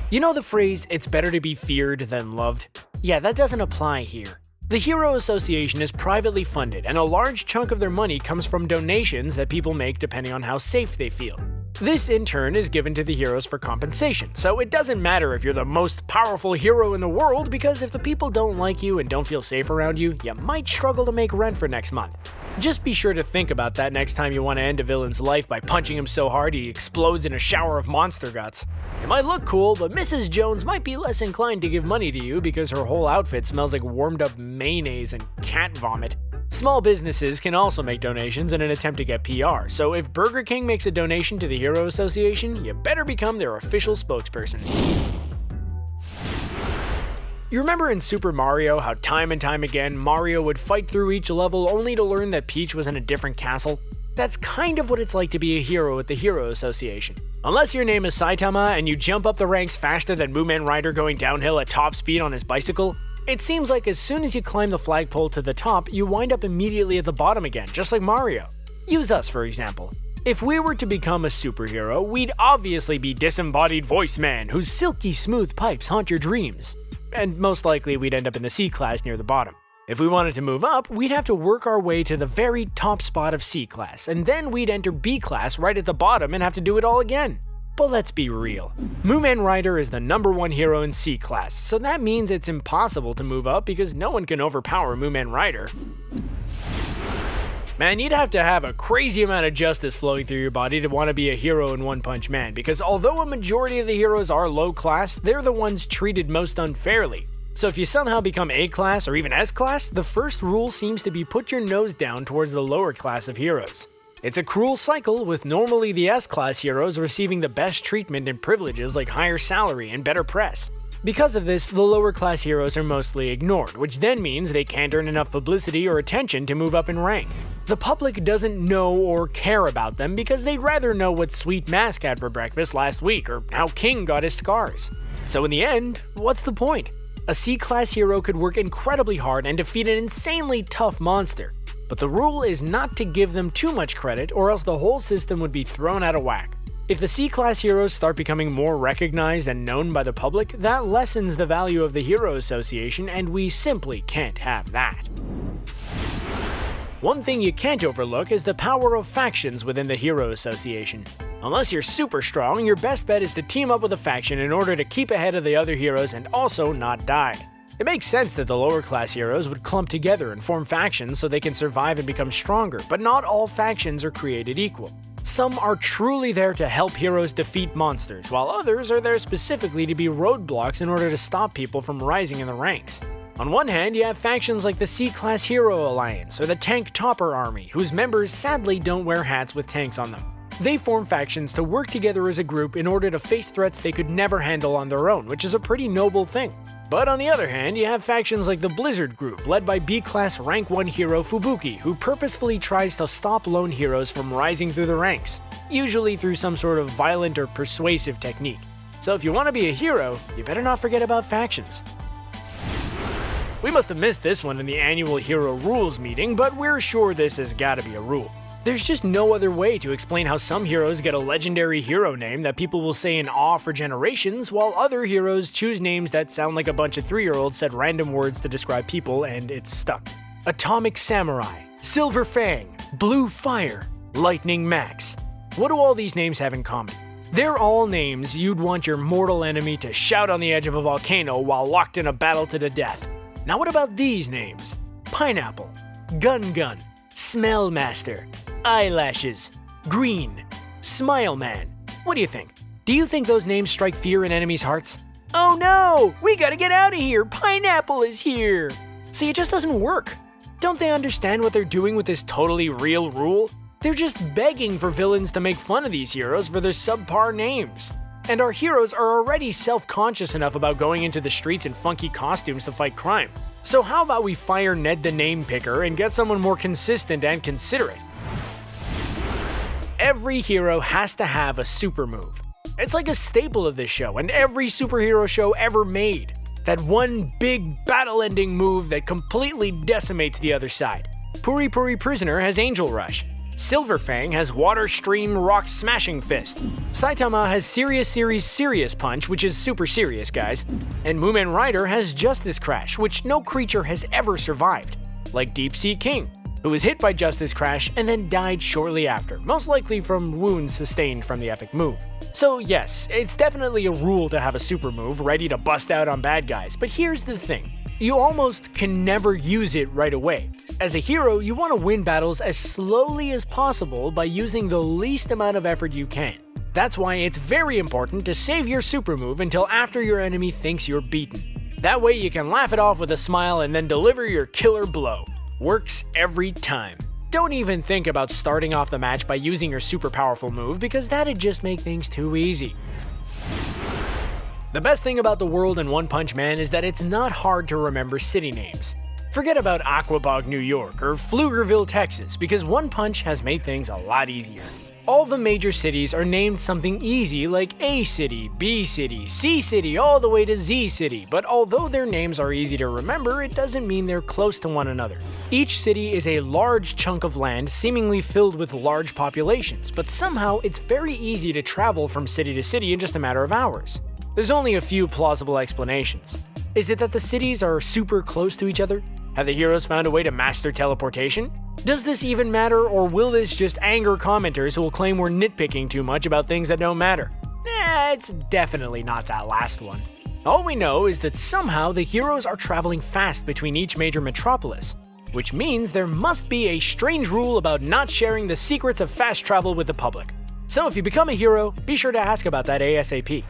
You know the phrase, "it's better to be feared than loved"? Yeah, that doesn't apply here. The Hero Association is privately funded, and a large chunk of their money comes from donations that people make depending on how safe they feel. This, in turn, is given to the heroes for compensation, so it doesn't matter if you're the most powerful hero in the world, because if the people don't like you and don't feel safe around you, you might struggle to make rent for next month. Just be sure to think about that next time you want to end a villain's life by punching him so hard he explodes in a shower of monster guts. It might look cool, but Mrs. Jones might be less inclined to give money to you because her whole outfit smells like warmed up mayonnaise and cat vomit. Small businesses can also make donations in an attempt to get PR, so if Burger King makes a donation to the Hero Association, you better become their official spokesperson. You remember in Super Mario how time and time again Mario would fight through each level only to learn that Peach was in a different castle? That's kind of what it's like to be a hero at the Hero Association. Unless your name is Saitama and you jump up the ranks faster than Mooman Rider going downhill at top speed on his bicycle, it seems like as soon as you climb the flagpole to the top, you wind up immediately at the bottom again, just like Mario. Use us, for example. If we were to become a superhero, we'd obviously be Disembodied Voice Man, whose silky smooth pipes haunt your dreams. And most likely we'd end up in the C-Class near the bottom. If we wanted to move up, we'd have to work our way to the very top spot of C-Class, and then we'd enter B-Class right at the bottom and have to do it all again. But let's be real. Mooman Rider is the #1 hero in C-Class, so that means it's impossible to move up because no one can overpower Mooman Rider. Man, you'd have to have a crazy amount of justice flowing through your body to want to be a hero in One Punch Man, because although a majority of the heroes are low class, they're the ones treated most unfairly. So if you somehow become A-Class or even S-Class, the first rule seems to be put your nose down towards the lower class of heroes. It's a cruel cycle, with normally the S-Class heroes receiving the best treatment and privileges like higher salary and better press. Because of this, the lower class heroes are mostly ignored, which then means they can't earn enough publicity or attention to move up in rank. The public doesn't know or care about them because they'd rather know what Sweet Mask had for breakfast last week or how King got his scars. So in the end, what's the point? A C-Class hero could work incredibly hard and defeat an insanely tough monster. But the rule is not to give them too much credit, or else the whole system would be thrown out of whack. If the C-Class heroes start becoming more recognized and known by the public, that lessens the value of the Hero Association, and we simply can't have that. One thing you can't overlook is the power of factions within the Hero Association. Unless you're super strong, your best bet is to team up with a faction in order to keep ahead of the other heroes and also not die. It makes sense that the lower class heroes would clump together and form factions so they can survive and become stronger, but not all factions are created equal. Some are truly there to help heroes defeat monsters, while others are there specifically to be roadblocks in order to stop people from rising in the ranks. On one hand, you have factions like the C-Class Hero Alliance or the Tank Topper Army, whose members sadly don't wear hats with tanks on them. They form factions to work together as a group in order to face threats they could never handle on their own, which is a pretty noble thing. But on the other hand, you have factions like the Blizzard Group, led by B-Class Rank 1 hero Fubuki, who purposefully tries to stop lone heroes from rising through the ranks, usually through some sort of violent or persuasive technique. So if you want to be a hero, you better not forget about factions. We must have missed this one in the annual Hero Rules meeting, but we're sure this has gotta be a rule. There's just no other way to explain how some heroes get a legendary hero name that people will say in awe for generations, while other heroes choose names that sound like a bunch of 3-year-olds said random words to describe people and it's stuck. Atomic Samurai, Silver Fang, Blue Fire, Lightning Max. What do all these names have in common? They're all names you'd want your mortal enemy to shout on the edge of a volcano while locked in a battle to the death. Now what about these names? Pineapple, Gun Gun, Smell Master, Eyelashes, Green, Smile Man. What do you think? Do you think those names strike fear in enemies' hearts? Oh no! We gotta get out of here! Pineapple is here! See, it just doesn't work. Don't they understand what they're doing with this totally real rule? They're just begging for villains to make fun of these heroes for their subpar names. And our heroes are already self-conscious enough about going into the streets in funky costumes to fight crime. So how about we fire Ned the Name Picker and get someone more consistent and considerate? Every hero has to have a super move. It's like a staple of this show and every superhero show ever made. That one big battle-ending move that completely decimates the other side. Puri Puri Prisoner has Angel Rush. Silver Fang has Water Stream Rock Smashing Fist. Saitama has Serious Punch, which is super serious, guys. And Moomin Rider has Justice Crash, which no creature has ever survived. Like Deep Sea King, who was hit by Justice Crash and then died shortly after, most likely from wounds sustained from the epic move. So yes, it's definitely a rule to have a super move ready to bust out on bad guys, but here's the thing. You almost can never use it right away. As a hero, you want to win battles as slowly as possible by using the least amount of effort you can. That's why it's very important to save your super move until after your enemy thinks you're beaten. That way you can laugh it off with a smile and then deliver your killer blow. Works every time. Don't even think about starting off the match by using your super powerful move because that'd just make things too easy. The best thing about the world in One Punch Man is that it's not hard to remember city names. Forget about Aquabog, New York or Pflugerville, Texas, because One Punch has made things a lot easier. All the major cities are named something easy like A City, B City, C City, all the way to Z City, but although their names are easy to remember, it doesn't mean they're close to one another. Each city is a large chunk of land seemingly filled with large populations, but somehow it's very easy to travel from city to city in just a matter of hours. There's only a few plausible explanations. Is it that the cities are super close to each other? Have the heroes found a way to master teleportation? Does this even matter, or will this just anger commenters who will claim we're nitpicking too much about things that don't matter? It's definitely not that last one. All we know is that somehow the heroes are traveling fast between each major metropolis, which means there must be a strange rule about not sharing the secrets of fast travel with the public. So if you become a hero, be sure to ask about that ASAP.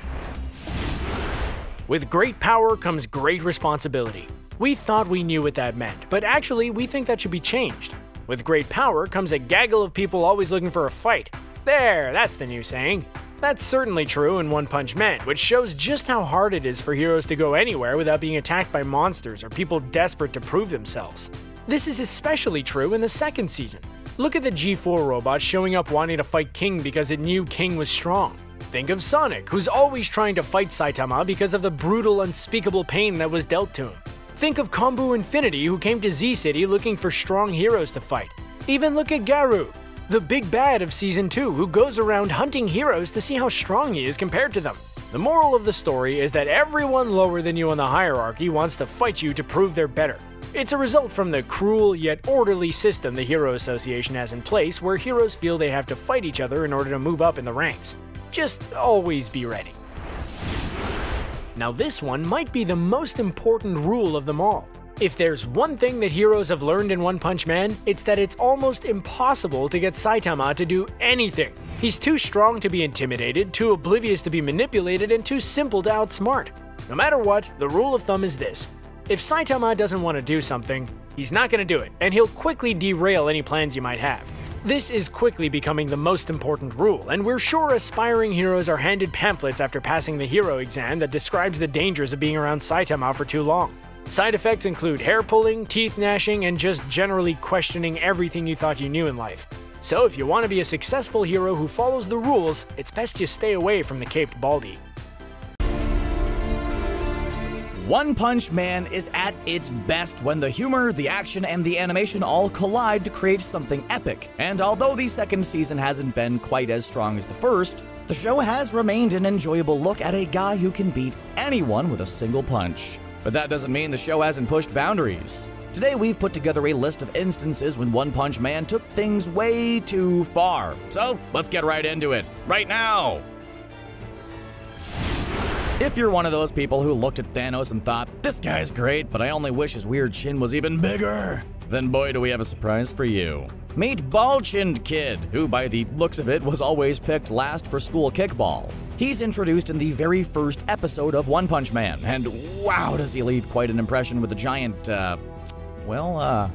With great power comes great responsibility. We thought we knew what that meant, but actually we think that should be changed. With great power comes a gaggle of people always looking for a fight. There, that's the new saying. That's certainly true in One Punch Man, which shows just how hard it is for heroes to go anywhere without being attacked by monsters or people desperate to prove themselves. This is especially true in the second season. Look at the G4 robot showing up wanting to fight King because it knew King was strong. Think of Sonic, who's always trying to fight Saitama because of the brutal, unspeakable pain that was dealt to him. Think of Kombu Infinity, who came to Z City looking for strong heroes to fight. Even look at Garou, the big bad of Season 2, who goes around hunting heroes to see how strong he is compared to them. The moral of the story is that everyone lower than you in the hierarchy wants to fight you to prove they're better. It's a result from the cruel yet orderly system the Hero Association has in place, where heroes feel they have to fight each other in order to move up in the ranks. Just always be ready. Now this one might be the most important rule of them all. If there's one thing that heroes have learned in One Punch Man, it's that it's almost impossible to get Saitama to do anything. He's too strong to be intimidated, too oblivious to be manipulated, and too simple to outsmart. No matter what, the rule of thumb is this. If Saitama doesn't want to do something, he's not going to do it, and he'll quickly derail any plans you might have. This is quickly becoming the most important rule, and we're sure aspiring heroes are handed pamphlets after passing the hero exam that describes the dangers of being around Saitama for too long. Side effects include hair pulling, teeth gnashing, and just generally questioning everything you thought you knew in life. So if you want to be a successful hero who follows the rules, it's best you stay away from the caped baldy. One Punch Man is at its best when the humor, the action, and the animation all collide to create something epic. And although the second season hasn't been quite as strong as the first, the show has remained an enjoyable look at a guy who can beat anyone with a single punch. But that doesn't mean the show hasn't pushed boundaries. Today we've put together a list of instances when One Punch Man took things way too far. So let's get right into it, right now! If you're one of those people who looked at Thanos and thought, this guy's great, but I only wish his weird chin was even bigger, then boy do we have a surprise for you. Meet Ball-Chinned Kid, who by the looks of it was always picked last for school kickball. He's introduced in the very first episode of One Punch Man, and wow does he leave quite an impression with the giant, all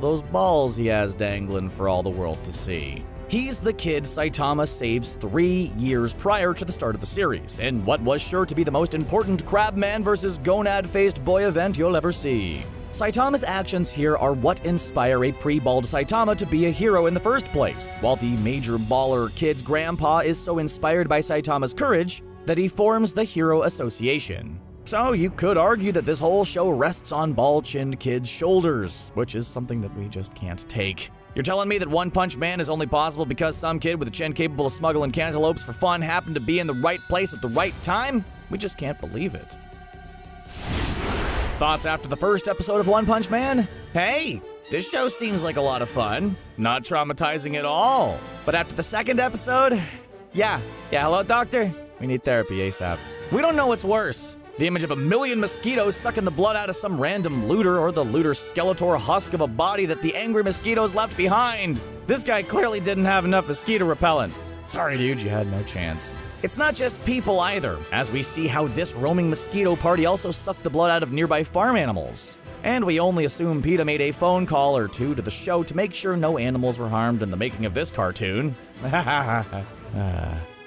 those balls he has dangling for all the world to see. He's the kid Saitama saves 3 years prior to the start of the series, in what was sure to be the most important Crabman versus Gonad-faced boy event you'll ever see. Saitama's actions here are what inspire a pre-bald Saitama to be a hero in the first place, while the major baller kid's grandpa is so inspired by Saitama's courage that he forms the Hero Association. So you could argue that this whole show rests on Ball-Chinned Kid's shoulders, which is something that we just can't take. You're telling me that One Punch Man is only possible because some kid with a chin capable of smuggling cantaloupes for fun happened to be in the right place at the right time? We just can't believe it. Thoughts after the first episode of One Punch Man? Hey, this show seems like a lot of fun. Not traumatizing at all. But after the second episode? Yeah, hello doctor? We need therapy ASAP. We don't know what's worse. The image of a million mosquitoes sucking the blood out of some random looter, or the looter's Skeletor husk of a body that the angry mosquitoes left behind. This guy clearly didn't have enough mosquito repellent. Sorry dude, you had no chance. It's not just people either, as we see how this roaming mosquito party also sucked the blood out of nearby farm animals. And we only assume PETA made a phone call or two to the show to make sure no animals were harmed in the making of this cartoon.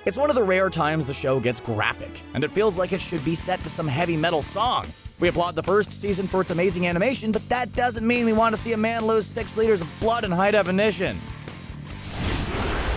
It's one of the rare times the show gets graphic, and it feels like it should be set to some heavy metal song. We applaud the first season for its amazing animation, but that doesn't mean we want to see a man lose 6 liters of blood in high definition.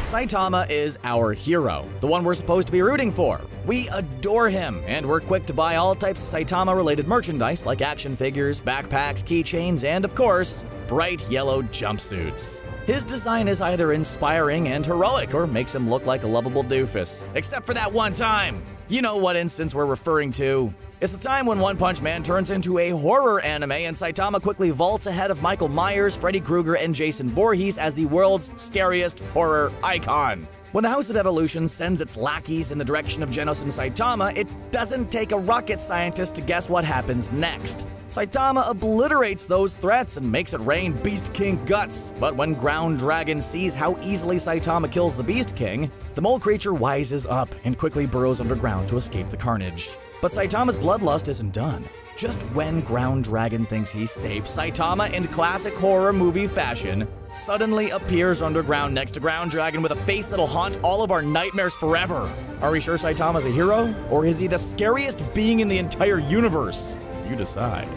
Saitama is our hero, the one we're supposed to be rooting for. We adore him, and we're quick to buy all types of Saitama-related merchandise like action figures, backpacks, keychains, and of course, bright yellow jumpsuits. His design is either inspiring and heroic, or makes him look like a lovable doofus. Except for that one time! You know what instance we're referring to. It's the time when One Punch Man turns into a horror anime and Saitama quickly vaults ahead of Michael Myers, Freddy Krueger, and Jason Voorhees as the world's scariest horror icon. When the House of Evolution sends its lackeys in the direction of Genos and Saitama, it doesn't take a rocket scientist to guess what happens next. Saitama obliterates those threats and makes it rain Beast King guts, but when Ground Dragon sees how easily Saitama kills the Beast King, the mole creature wises up and quickly burrows underground to escape the carnage. But Saitama's bloodlust isn't done. Just when Ground Dragon thinks he's safe, Saitama, in classic horror movie fashion, suddenly appears underground next to Ground Dragon with a face that'll haunt all of our nightmares forever. Are we sure Saitama's a hero? Or is he the scariest being in the entire universe? You decide.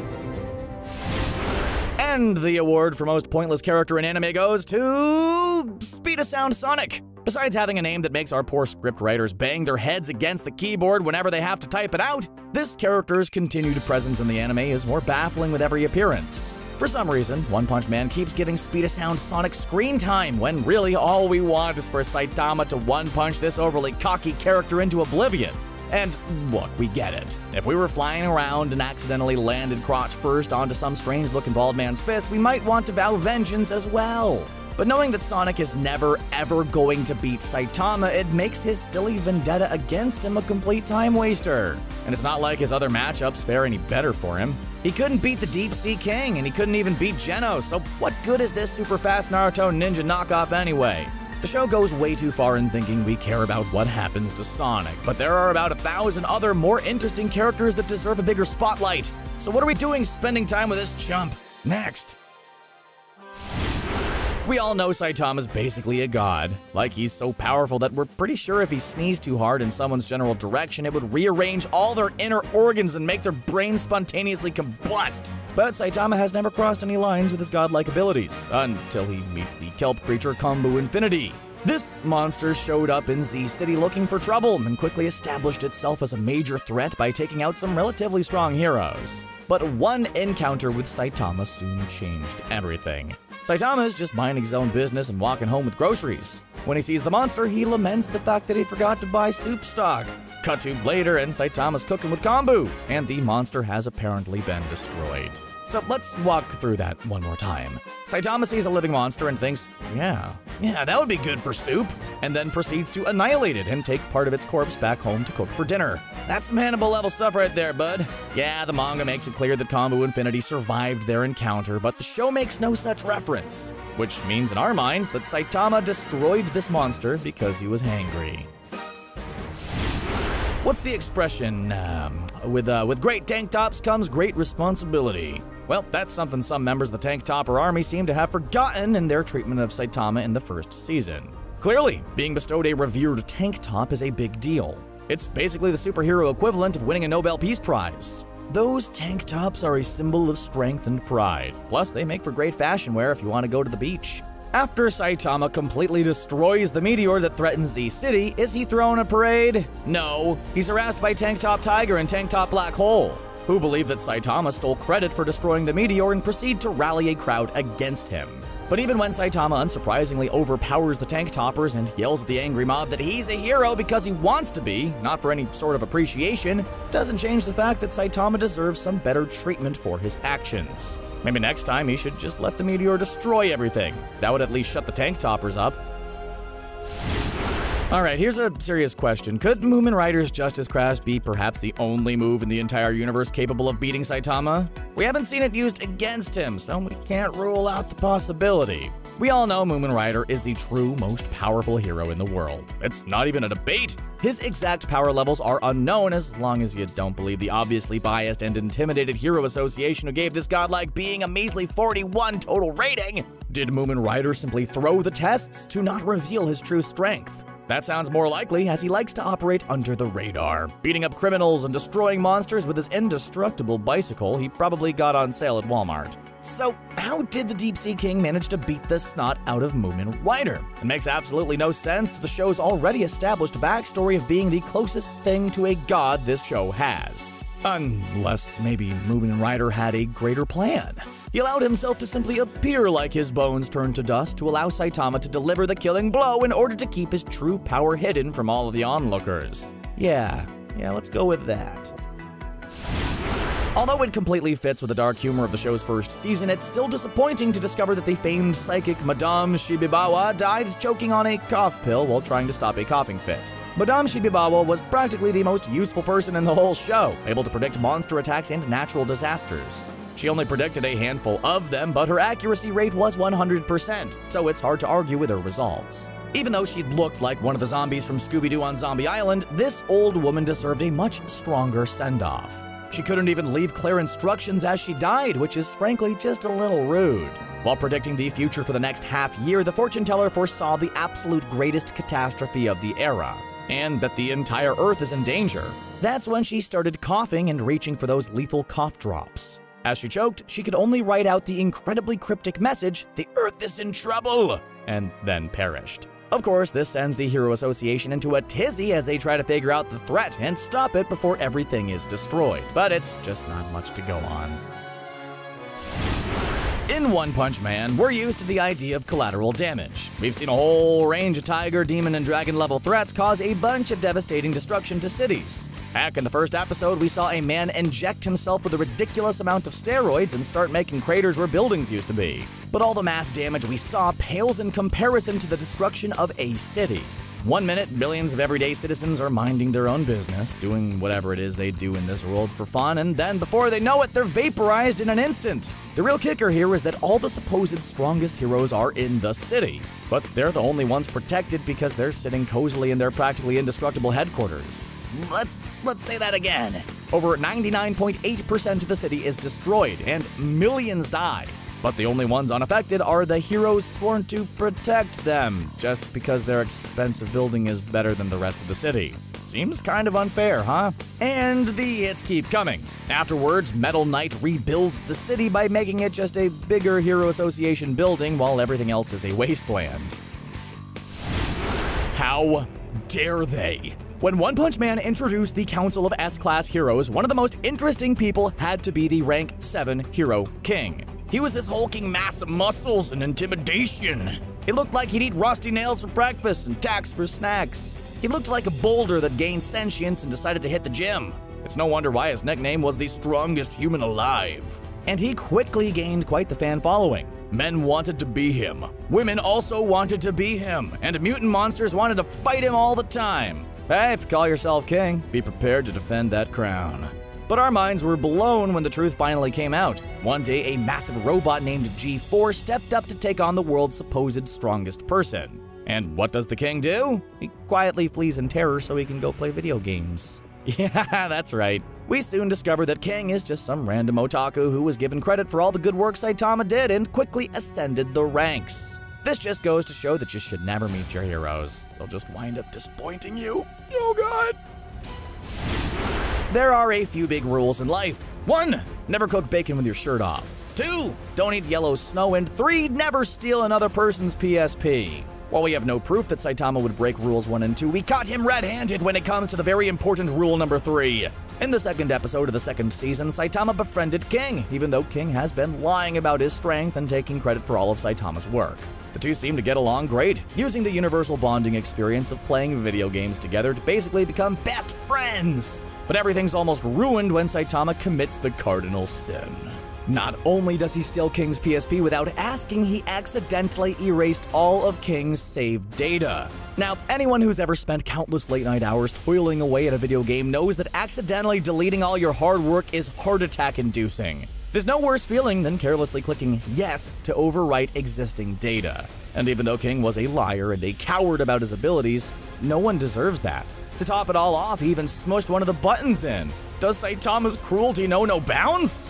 And the award for most pointless character in anime goes to Speed of Sound Sonic. Besides having a name that makes our poor script writers bang their heads against the keyboard whenever they have to type it out, this character's continued presence in the anime is more baffling with every appearance. For some reason, One Punch Man keeps giving Speed of Sound Sonic screen time, when really all we want is for Saitama to one-punch this overly cocky character into oblivion. And look, we get it. If we were flying around and accidentally landed crotch first onto some strange-looking bald man's fist, we might want to vow vengeance as well. But knowing that Sonic is never ever going to beat Saitama, it makes his silly vendetta against him a complete time waster. And it's not like his other matchups fare any better for him. He couldn't beat the Deep Sea King, and he couldn't even beat Genos, so what good is this super fast Naruto ninja knockoff anyway? The show goes way too far in thinking we care about what happens to Sonic, but there are about 1,000 other more interesting characters that deserve a bigger spotlight. So what are we doing spending time with this chump? Next. We all know Saitama's basically a god. Like, he's so powerful that we're pretty sure if he sneezed too hard in someone's general direction, it would rearrange all their inner organs and make their brains spontaneously combust. But Saitama has never crossed any lines with his godlike abilities, until he meets the kelp creature Kombu Infinity. This monster showed up in Z City looking for trouble and quickly established itself as a major threat by taking out some relatively strong heroes. But one encounter with Saitama soon changed everything. Saitama is just minding his own business and walking home with groceries. When he sees the monster, he laments the fact that he forgot to buy soup stock. Cut to later, and Saitama's cooking with kombu, and the monster has apparently been destroyed. So let's walk through that one more time. Saitama sees a living monster and thinks, yeah, that would be good for soup, and then proceeds to annihilate it and take part of its corpse back home to cook for dinner. That's some Hannibal level stuff right there, bud. Yeah, the manga makes it clear that Kombu Infinity survived their encounter, but the show makes no such reference. Which means in our minds that Saitama destroyed this monster because he was hangry. What's the expression? With great tank tops comes great responsibility. Well, that's something some members of the tank topper army seem to have forgotten in their treatment of Saitama in the first season. Clearly, being bestowed a revered tank top is a big deal. It's basically the superhero equivalent of winning a Nobel Peace Prize. Those tank tops are a symbol of strength and pride. Plus, they make for great fashion wear if you want to go to the beach. After Saitama completely destroys the meteor that threatens Z City, is he throwing a parade? No, he's harassed by Tank Top Tiger and Tank Top Black Hole, who believe that Saitama stole credit for destroying the meteor and proceed to rally a crowd against him. But even when Saitama unsurprisingly overpowers the tank toppers and yells at the angry mob that he's a hero because he wants to be, not for any sort of appreciation, doesn't change the fact that Saitama deserves some better treatment for his actions. Maybe next time he should just let the meteor destroy everything. That would at least shut the tank toppers up. Alright, here's a serious question. Could Moomin Rider's Justice Crash be perhaps the only move in the entire universe capable of beating Saitama? We haven't seen it used against him, so we can't rule out the possibility. We all know Moomin Rider is the true most powerful hero in the world. It's not even a debate. His exact power levels are unknown as long as you don't believe the obviously biased and intimidated Hero Association who gave this godlike being a measly 41 total rating. Did Moomin Rider simply throw the tests to not reveal his true strength? That sounds more likely, as he likes to operate under the radar, beating up criminals and destroying monsters with his indestructible bicycle he probably got on sale at Walmart. So, how did the Deep Sea King manage to beat the snot out of Moomin Rider? It makes absolutely no sense to the show's already established backstory of being the closest thing to a god this show has. Unless maybe Moomin Rider had a greater plan. He allowed himself to simply appear like his bones turned to dust to allow Saitama to deliver the killing blow in order to keep his true power hidden from all of the onlookers. Yeah, let's go with that. Although it completely fits with the dark humor of the show's first season, it's still disappointing to discover that the famed psychic Madame Shibibawa died choking on a cough pill while trying to stop a coughing fit. Madame Shibibawa was practically the most useful person in the whole show, able to predict monster attacks and natural disasters. She only predicted a handful of them, but her accuracy rate was 100%, so it's hard to argue with her results. Even though she looked like one of the zombies from Scooby-Doo on Zombie Island, this old woman deserved a much stronger send-off. She couldn't even leave clear instructions as she died, which is frankly just a little rude. While predicting the future for the next half year, the fortune teller foresaw the absolute greatest catastrophe of the era, and that the entire Earth is in danger. That's when she started coughing and reaching for those lethal cough drops. As she choked, she could only write out the incredibly cryptic message, "The Earth is in trouble," and then perished. Of course, this sends the Hero Association into a tizzy as they try to figure out the threat and stop it before everything is destroyed, but it's just not much to go on. In One Punch Man, we're used to the idea of collateral damage. We've seen a whole range of tiger, demon, and dragon level threats cause a bunch of devastating destruction to cities. Heck, in the first episode, we saw a man inject himself with a ridiculous amount of steroids and start making craters where buildings used to be. But all the mass damage we saw pales in comparison to the destruction of a city. 1 minute, millions of everyday citizens are minding their own business, doing whatever it is they do in this world for fun, and then before they know it, they're vaporized in an instant. The real kicker here is that all the supposed strongest heroes are in the city, but they're the only ones protected because they're sitting cozily in their practically indestructible headquarters. Let's say that again. Over 99.8% of the city is destroyed, and millions die. But the only ones unaffected are the heroes sworn to protect them, just because their expensive building is better than the rest of the city. Seems kind of unfair, huh? And the hits keep coming. Afterwards, Metal Knight rebuilds the city by making it just a bigger Hero Association building while everything else is a wasteland. How dare they? When One Punch Man introduced the Council of S-Class Heroes, one of the most interesting people had to be the rank 7 hero king. He was this hulking mass of muscles and intimidation. He looked like he'd eat rusty nails for breakfast and tacks for snacks. He looked like a boulder that gained sentience and decided to hit the gym. It's no wonder why his nickname was the strongest human alive. And he quickly gained quite the fan following. Men wanted to be him. Women also wanted to be him. And mutant monsters wanted to fight him all the time. Hey, if you call yourself king, be prepared to defend that crown. But our minds were blown when the truth finally came out. One day, a massive robot named G4 stepped up to take on the world's supposed strongest person. And what does the king do? He quietly flees in terror so he can go play video games. Yeah, that's right. We soon discovered that King is just some random otaku who was given credit for all the good work Saitama did and quickly ascended the ranks. This just goes to show that you should never meet your heroes. They'll just wind up disappointing you. Oh god. There are a few big rules in life. 1. Never cook bacon with your shirt off. 2. Don't eat yellow snow. And 3. Never steal another person's PSP. While we have no proof that Saitama would break rules 1 and 2, we caught him red-handed when it comes to the very important rule number 3. In the second episode of the second season, Saitama befriended King, even though King has been lying about his strength and taking credit for all of Saitama's work. The two seem to get along great, using the universal bonding experience of playing video games together to basically become best friends. But everything's almost ruined when Saitama commits the cardinal sin. Not only does he steal King's PSP without asking, he accidentally erased all of King's saved data. Now, anyone who's ever spent countless late-night hours toiling away at a video game knows that accidentally deleting all your hard work is heart attack-inducing. There's no worse feeling than carelessly clicking yes to overwrite existing data. And even though King was a liar and a coward about his abilities, no one deserves that. To top it all off, he even smushed one of the buttons in. Does Saitama's cruelty know no bounds?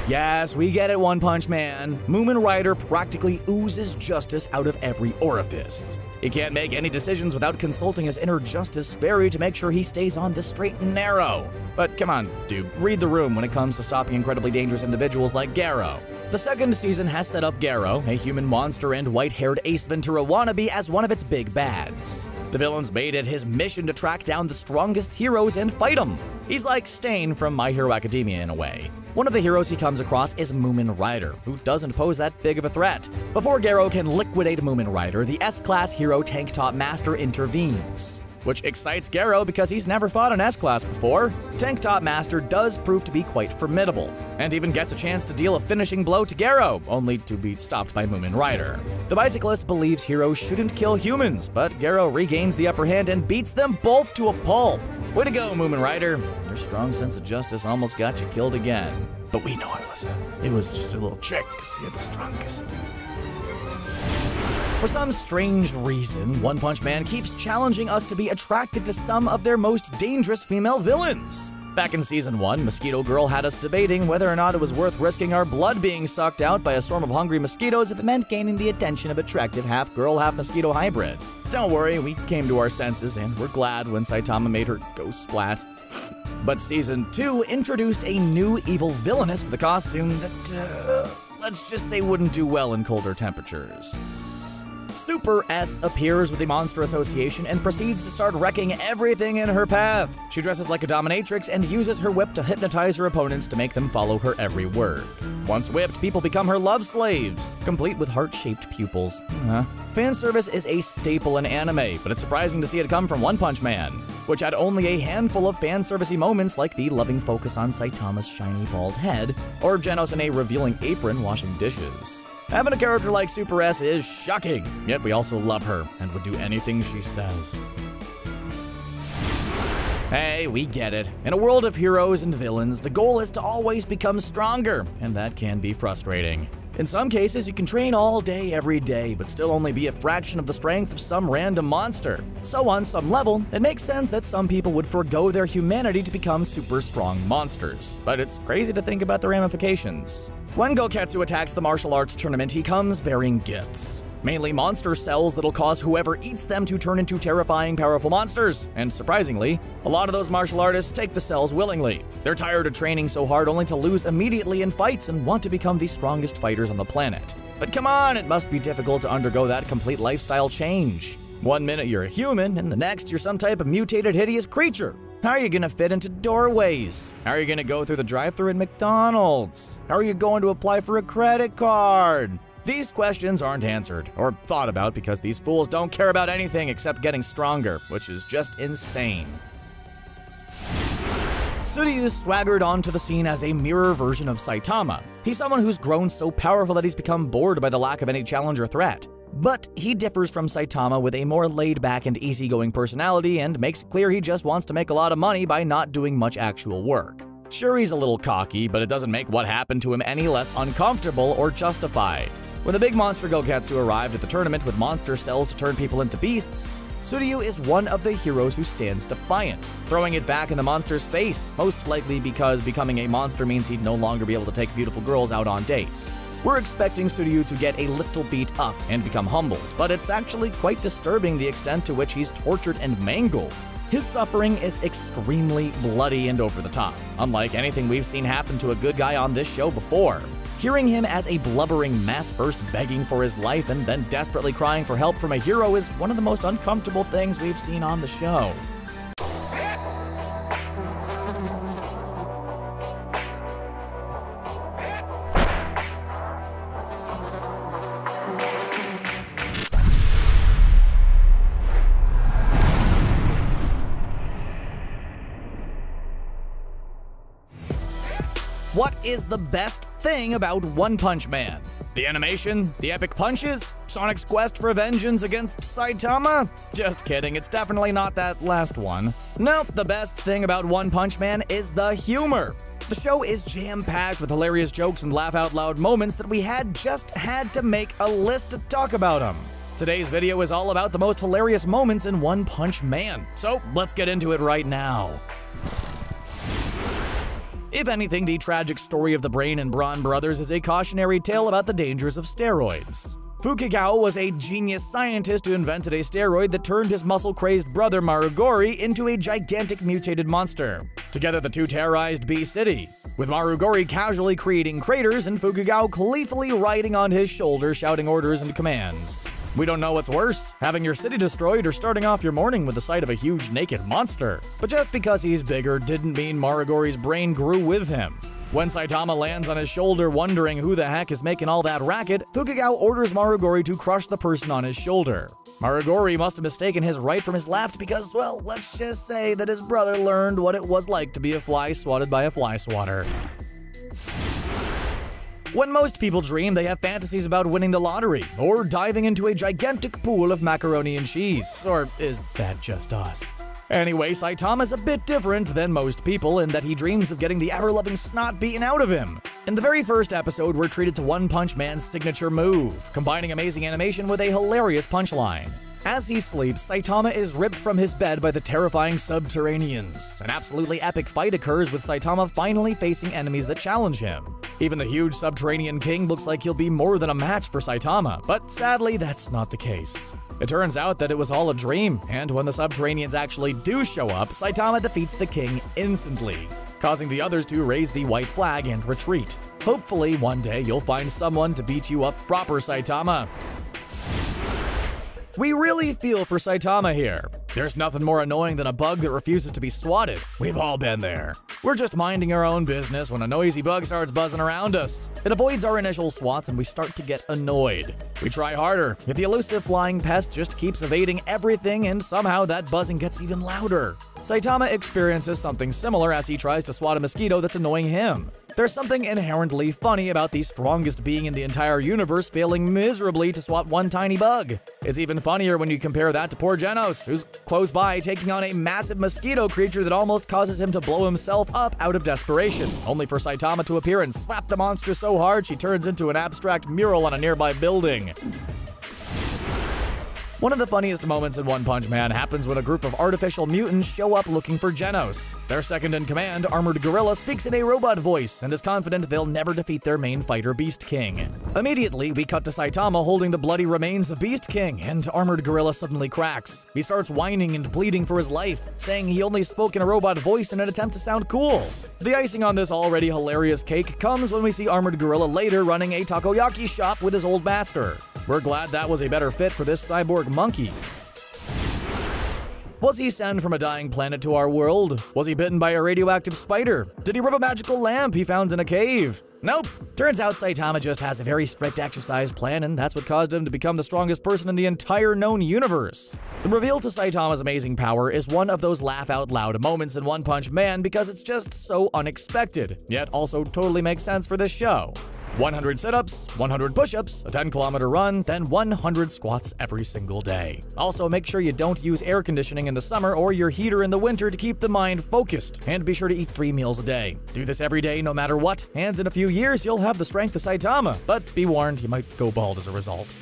Yes, we get it, One Punch Man. Moomin Rider practically oozes justice out of every orifice. He can't make any decisions without consulting his inner justice fairy to make sure he stays on the straight and narrow. But come on, dude, read the room when it comes to stopping incredibly dangerous individuals like Garo. The second season has set up Garo, a human monster and white-haired Ace Ventura wannabe, as one of its big bads. The villains made it his mission to track down the strongest heroes and fight them. He's like Stain from My Hero Academia in a way. One of the heroes he comes across is Moomin Rider, who doesn't pose that big of a threat. Before Garo can liquidate Moomin Rider, the S-Class hero Tank Top Master intervenes, which excites Garo because he's never fought an S-Class before. Tank Top Master does prove to be quite formidable, and even gets a chance to deal a finishing blow to Garo, only to be stopped by Moomin Rider. The bicyclist believes heroes shouldn't kill humans, but Garo regains the upper hand and beats them both to a pulp. Way to go, Moomin Rider. Your strong sense of justice almost got you killed again. But we know it was just a little trick, because you're the strongest. For some strange reason, One Punch Man keeps challenging us to be attracted to some of their most dangerous female villains. Back in Season 1, Mosquito Girl had us debating whether or not it was worth risking our blood being sucked out by a swarm of hungry mosquitoes if it meant gaining the attention of attractive half-girl, half-mosquito hybrid. Don't worry, we came to our senses and we're glad when Saitama made her go splat. But Season 2 introduced a new evil villainess with a costume that, let's just say wouldn't do well in colder temperatures. Super S appears with the Monster Association and proceeds to start wrecking everything in her path. She dresses like a dominatrix and uses her whip to hypnotize her opponents to make them follow her every word. Once whipped, people become her love slaves, complete with heart-shaped pupils. Fan service is a staple in anime, but it's surprising to see it come from One Punch Man, which had only a handful of fan servicey moments like the loving focus on Saitama's shiny bald head, or Genos in a revealing apron washing dishes. Having a character like Super S is shocking, yet we also love her and would do anything she says. Hey, we get it. In a world of heroes and villains, the goal is to always become stronger, and that can be frustrating. In some cases, you can train all day, every day, but still only be a fraction of the strength of some random monster. So on some level, it makes sense that some people would forego their humanity to become super strong monsters. But it's crazy to think about the ramifications. When Goketsu attacks the martial arts tournament, he comes bearing gifts. Mainly monster cells that'll cause whoever eats them to turn into terrifying, powerful monsters. And surprisingly, a lot of those martial artists take the cells willingly. They're tired of training so hard only to lose immediately in fights and want to become the strongest fighters on the planet. But come on, it must be difficult to undergo that complete lifestyle change. One minute you're a human, and the next you're some type of mutated hideous creature. How are you gonna fit into doorways? How are you gonna go through the drive-thru at McDonald's? How are you going to apply for a credit card? These questions aren't answered or thought about because these fools don't care about anything except getting stronger, which is just insane. Tsuruyu swaggered onto the scene as a mirror version of Saitama. He's someone who's grown so powerful that he's become bored by the lack of any challenge or threat. But he differs from Saitama with a more laid-back and easygoing personality and makes it clear he just wants to make a lot of money by not doing much actual work. Sure, he's a little cocky, but it doesn't make what happened to him any less uncomfortable or justified. When the big monster Goketsu arrived at the tournament with monster cells to turn people into beasts, Tsuruyu is one of the heroes who stands defiant, throwing it back in the monster's face, most likely because becoming a monster means he'd no longer be able to take beautiful girls out on dates. We're expecting Tsuruyu to get a little beat up and become humbled, but it's actually quite disturbing the extent to which he's tortured and mangled. His suffering is extremely bloody and over the top, unlike anything we've seen happen to a good guy on this show before. Hearing him as a blubbering mess first begging for his life and then desperately crying for help from a hero is one of the most uncomfortable things we've seen on the show. What is the best thing about One Punch Man? The animation? The epic punches? Sonic's quest for vengeance against Saitama? Just kidding, it's definitely not that last one. Nope, the best thing about One Punch Man is the humor. The show is jam-packed with hilarious jokes and laugh-out-loud moments that we just had to make a list to talk about them. Today's video is all about the most hilarious moments in One Punch Man, so let's get into it right now. If anything, the tragic story of the Brain and Brawn brothers is a cautionary tale about the dangers of steroids. Fukigao was a genius scientist who invented a steroid that turned his muscle-crazed brother Marugori into a gigantic mutated monster. Together the two terrorized B City, with Marugori casually creating craters and Fukigao gleefully riding on his shoulder shouting orders and commands. We don't know what's worse, having your city destroyed or starting off your morning with the sight of a huge naked monster. But just because he's bigger didn't mean Marugori's brain grew with him. When Saitama lands on his shoulder wondering who the heck is making all that racket, Fukigao orders Marugori to crush the person on his shoulder. Marugori must have mistaken his right from his left because, well, let's just say that his brother learned what it was like to be a fly swatted by a fly swatter. When most people dream, they have fantasies about winning the lottery, or diving into a gigantic pool of macaroni and cheese. Or is that just us? Anyway, Saitama's a bit different than most people in that he dreams of getting the ever-loving snot beaten out of him. In the very first episode, we're treated to One Punch Man's signature move, combining amazing animation with a hilarious punchline. As he sleeps, Saitama is ripped from his bed by the terrifying Subterraneans. An absolutely epic fight occurs with Saitama finally facing enemies that challenge him. Even the huge Subterranean King looks like he'll be more than a match for Saitama, but sadly that's not the case. It turns out that it was all a dream, and when the Subterraneans actually do show up, Saitama defeats the king instantly, causing the others to raise the white flag and retreat. Hopefully one day you'll find someone to beat you up proper, Saitama. We really feel for Saitama here. There's nothing more annoying than a bug that refuses to be swatted. We've all been there. We're just minding our own business when a noisy bug starts buzzing around us. It avoids our initial swats and we start to get annoyed. We try harder, yet the elusive flying pest just keeps evading everything and somehow that buzzing gets even louder. Saitama experiences something similar as he tries to swat a mosquito that's annoying him. There's something inherently funny about the strongest being in the entire universe failing miserably to swat one tiny bug. It's even funnier when you compare that to poor Genos, who's close by taking on a massive mosquito creature that almost causes him to blow himself up out of desperation, only for Saitama to appear and slap the monster so hard she turns into an abstract mural on a nearby building. One of the funniest moments in One Punch Man happens when a group of artificial mutants show up looking for Genos. Their second-in-command, Armored Gorilla, speaks in a robot voice and is confident they'll never defeat their main fighter, Beast King. Immediately, we cut to Saitama holding the bloody remains of Beast King, and Armored Gorilla suddenly cracks. He starts whining and pleading for his life, saying he only spoke in a robot voice in an attempt to sound cool. The icing on this already hilarious cake comes when we see Armored Gorilla later running a takoyaki shop with his old master. We're glad that was a better fit for this cyborg monkey. Was he sent from a dying planet to our world? Was he bitten by a radioactive spider? Did he rub a magical lamp he found in a cave? Nope. Turns out Saitama just has a very strict exercise plan, and that's what caused him to become the strongest person in the entire known universe. The reveal to Saitama's amazing power is one of those laugh-out-loud moments in One Punch Man because it's just so unexpected, yet also totally makes sense for this show. 100 sit-ups, 100 push-ups, a 10-kilometer run, then 100 squats every single day. Also, make sure you don't use air conditioning in the summer or your heater in the winter to keep the mind focused, and be sure to eat 3 meals a day. Do this every day no matter what, and in a few years you'll have the strength of Saitama, but be warned, you might go bald as a result.